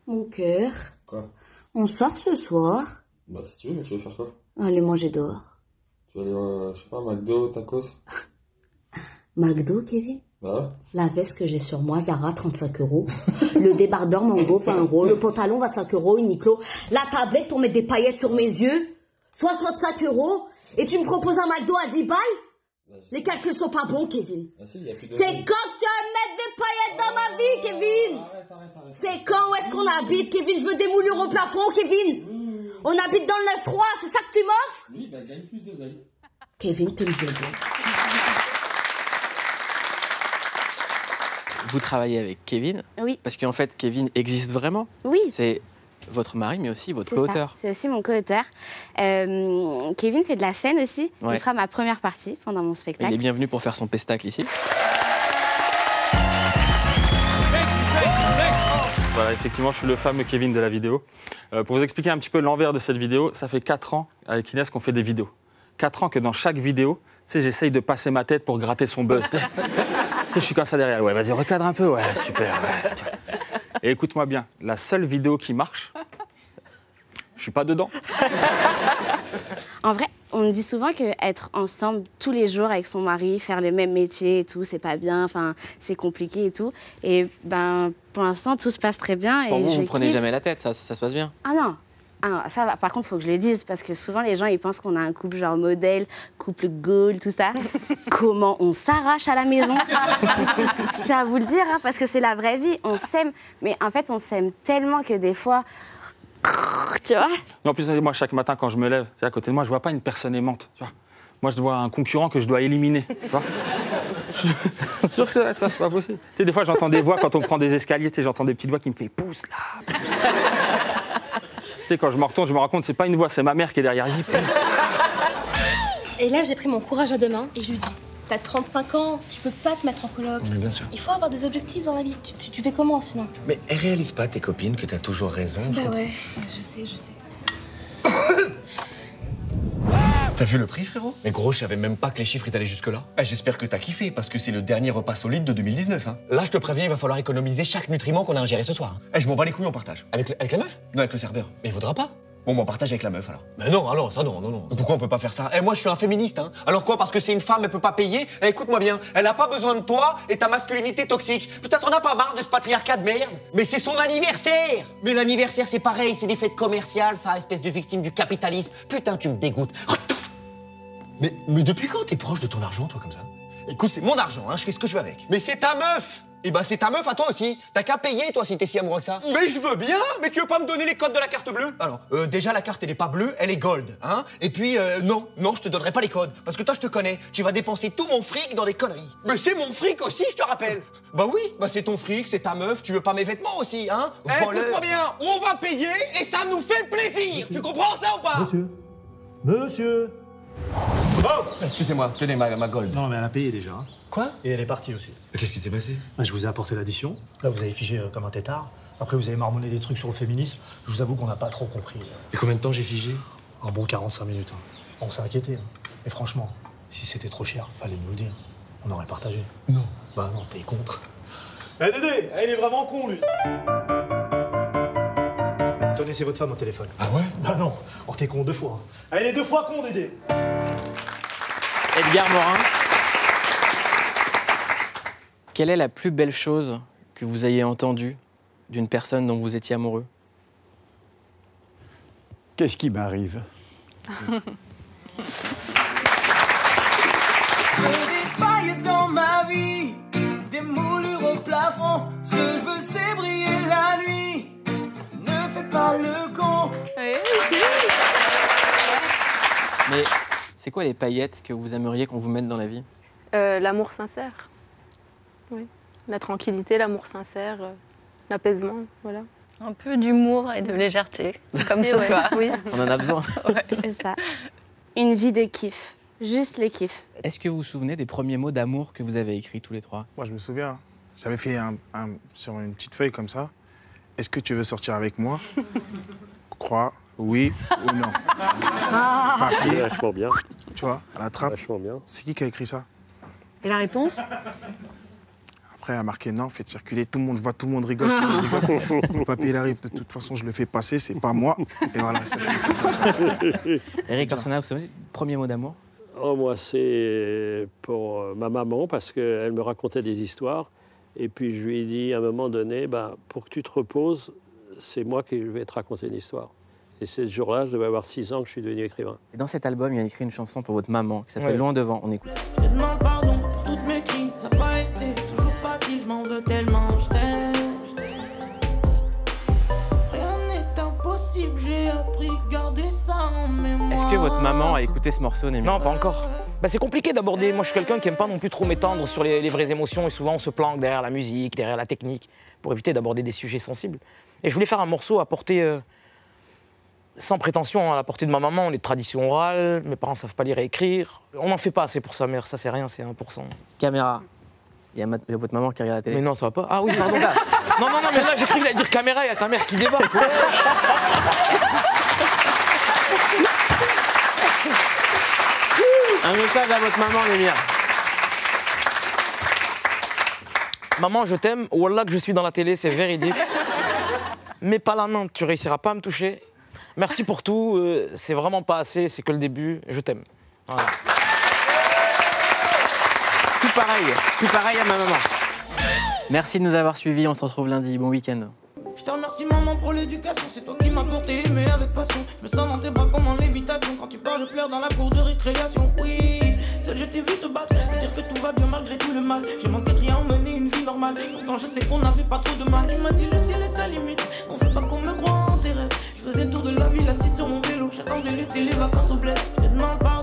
Mon cœur, Quoi? on sort ce soir. Bah si tu veux, mais tu veux faire quoi? Aller manger dehors. Tu vas aller, je sais pas, McDo, tacos? McDo, Kevin. Bah ouais. La veste que j'ai sur moi, Zara, 35 €. Le débardeur Mango, 20 €. Le pantalon, 25 €, Uniqlo. La tablette pour mettre des paillettes sur mes yeux, 65 €. Et tu me proposes un McDo à 10 balles? Les calculs sont pas bons, Kevin. Ah si, y a plus de... C'est quand tu vas mettre des paillettes dans ma vie, Kevin. C'est quand, où est-ce qu'on habite, Kevin? Je veux des moulures au plafond, Kevin. On habite dans le 9-3, c'est ça que tu m'offres? Oui, bah gagne plus d'oseille. Kevin, tu me veux bien. Vous travaillez avec Kevin. Oui. Parce qu'en fait, Kevin existe vraiment. Oui. C'est votre mari, mais aussi votre C'est co-auteur. ça, c'est aussi mon co-auteur. Kevin fait de la scène aussi. Ouais. Il fera ma première partie pendant mon spectacle. Il est bienvenu pour faire son pestacle ici. Voilà, effectivement, je suis le fameux Kevin de la vidéo. Pour vous expliquer un petit peu l'envers de cette vidéo, ça fait 4 ans avec Inès qu'on fait des vidéos. 4 ans que dans chaque vidéo, tu sais, j'essaye de passer ma tête pour gratter son buzz. Tu sais, je suis comme ça derrière. Ouais, vas-y, recadre un peu. Ouais, super. Ouais. Et écoute-moi bien, la seule vidéo qui marche, je suis pas dedans. En vrai, on me dit souvent qu'être ensemble tous les jours avec son mari, faire le même métier et tout, c'est pas bien, enfin, c'est compliqué et tout. Et ben, pour l'instant, tout se passe très bien. Pour et vous, je vous prenez kiffe. jamais la tête, ça se passe bien. Ah non. Ah non, ça va. Par contre, il faut que je le dise, parce que souvent, les gens, ils pensent qu'on a un couple genre modèle, couple goal, tout ça. Comment on s'arrache à la maison. Je tiens à vous le dire, hein, parce que c'est la vraie vie. On s'aime, mais en fait, on s'aime tellement que des fois... Tu vois? Mais en plus, moi, chaque matin, quand je me lève, à côté de moi, je vois pas une personne aimante. Tu vois, moi, je vois un concurrent que je dois éliminer. Tu vois, je jure que ça c'est pas possible. Tu sais, des fois, j'entends des voix quand on prend des escaliers. Tu sais, j'entends des petites voix qui me font pousse là, pousse là. Tu sais, quand je me retourne, je me rends compte, c'est pas une voix, c'est ma mère qui est derrière. Vas-y, pousse. Et là, j'ai pris mon courage à deux mains et je lui dis, t'as 35 ans, tu peux pas te mettre en coloc. Mais bien sûr. Il faut avoir des objectifs dans la vie. Tu fais comment sinon? Mais elles réalisent pas, tes copines, que t'as toujours raison. Bah ouais, je sais. T'as vu le prix, frérot? Mais gros, je savais même pas que les chiffres ils allaient jusque-là. Eh, j'espère que t'as kiffé, parce que c'est le dernier repas solide de 2019. Hein. Là, je te préviens, il va falloir économiser chaque nutriment qu'on a ingéré ce soir. Hein. Eh, je m'en bats les couilles, on partage. Avec la meuf? Non, avec le serveur. Mais il vaudra pas. Bon, on partage avec la meuf alors. Mais non, alors ça non. Pourquoi on peut pas faire ça? Eh, moi, je suis un féministe, hein. Alors quoi? Parce que c'est une femme, elle peut pas payer? Eh, écoute-moi bien, elle a pas besoin de toi et ta masculinité toxique. Putain, t'en as pas marre de ce patriarcat de merde? Mais c'est son anniversaire! Mais l'anniversaire, c'est pareil, c'est des fêtes commerciales, ça, espèce de victime du capitalisme. Putain, tu me dégoûtes. Mais depuis quand t'es proche de ton argent, toi, comme ça? Écoute, c'est mon argent, hein, je fais ce que je veux avec. Mais c'est ta meuf! Eh ben, c'est ta meuf à toi aussi. T'as qu'à payer, toi, si t'es si amoureux que ça. Mais je veux bien, mais tu veux pas me donner les codes de la carte bleue? Alors, déjà, la carte, elle est pas bleue, elle est gold, hein. Et puis, non, je te donnerai pas les codes. Parce que toi, je te connais. Tu vas dépenser tout mon fric dans des conneries. Mais c'est mon fric aussi, je te rappelle. Bah oui, bah c'est ton fric, c'est ta meuf, tu veux pas mes vêtements aussi, hein. Écoute-moi bien, on va payer et ça nous fait plaisir. Tu comprends ça ou pas? Monsieur. Oh, excusez-moi, tenez ma gold. Non, mais elle a payé déjà. Hein. Quoi? Et elle est partie aussi. Qu'est-ce qui s'est passé? Je vous ai apporté l'addition. Là, vous avez figé comme un tétard. Après, vous avez marmonné des trucs sur le féminisme. Je vous avoue qu'on n'a pas trop compris. Et combien de temps j'ai figé? Un bon 45 minutes. Hein. On s'est inquiété. Hein. Et franchement, si c'était trop cher, fallait nous le dire. On aurait partagé. Non. Bah non, t'es contre. Eh Dédé, il est vraiment con, lui. Tenez, c'est votre femme au téléphone. Ah ouais? Bah non, oh, t'es con 2 fois. Hein. Elle est 2 fois con, Dédé. Edgar Morin, quelle est la plus belle chose que vous ayez entendue d'une personne dont vous étiez amoureux? Qu'est-ce qui m'arrive? Des paillettes dans ma vie, des moulures au plafond. Ce que je veux, c'est briller la nuit. Ne fais pas le con. Mais c'est quoi les paillettes que vous aimeriez qu'on vous mette dans la vie? L'amour sincère. Oui. La tranquillité, l'amour sincère, l'apaisement, voilà. Un peu d'humour et de légèreté, comme ce ouais. soir. Oui. On en a besoin. Ouais, c'est ça. Une vie de kiff. Juste le kiff. Est-ce que vous vous souvenez des premiers mots d'amour que vous avez écrits tous les trois? Moi, je me souviens. J'avais fait sur une petite feuille comme ça. Est-ce que tu veux sortir avec moi? Crois, oui ou non. Papier. Vachement bien. Tu vois, à la trappe. Vachement bien. C'est qui a écrit ça? Et la réponse? Après, elle a marqué non, faites circuler, tout le monde voit, tout le monde rigole. Tout le monde rigole. Le papier, il arrive, de toute façon, je le fais passer, c'est pas moi. Et voilà, ça fait. Eric Orsena, vous savez, premier mot d'amour? Oh, moi, c'est pour ma maman, parce qu'elle me racontait des histoires. Et puis, je lui ai dit, à un moment donné, pour que tu te reposes, c'est moi qui vais te raconter une histoire. Et ce jour-là, je devais avoir 6 ans que je suis devenu écrivain. Et dans cet album, il a écrit une chanson pour votre maman qui s'appelle Ouais. Loin devant. On écoute. Je demande pardon pour toutes mes crises, ça n'a pas été toujours facile, je m'en veux tellement. habitué votre maman à écouter ce morceau, Némi? Non, pas encore. Bah, c'est compliqué d'aborder. Moi, je suis quelqu'un qui aime pas non plus trop m'étendre sur les vraies émotions et souvent on se planque derrière la musique, derrière la technique, pour éviter d'aborder des sujets sensibles. Et je voulais faire un morceau à portée sans prétention, à la portée de ma maman. On est de tradition orale, mes parents savent pas lire et écrire. On n'en fait pas assez pour sa mère, ça c'est rien, c'est 1%. Caméra. Il y a votre maman qui regarde la télé. Mais non, ça va pas. Ah oui, pardon. non, mais là j'ai cru qu'il allait dire caméra, il y a ta mère qui débarque. Un message à votre maman, Némir. Maman, je t'aime. Wallah que je suis dans la télé, c'est véridique. Mais pas la main, tu réussiras pas à me toucher. Merci pour tout. C'est vraiment pas assez, c'est que le début. Je t'aime. Voilà. Tout pareil à ma maman. Merci de nous avoir suivis. On se retrouve lundi. Bon week-end. Je te remercie maman pour l'éducation, c'est toi qui m'as porté, mais avec passion. Je me sens dans tes bras comme en lévitation. Quand tu parles, je pleure dans la cour de récréation. Oui, seul je t'ai vu te battre, dire que tout va bien malgré tout le mal. J'ai manqué de rien, mener une vie normale. Pourtant je sais qu'on n'avait pas trop de mal. Tu m'as dit le ciel est ta limite, on fait pas qu'on me croit en tes rêves. Je faisais le tour de la ville assis sur mon vélo, j'attendais l'été, les vacances au bled. Je te demande pardon.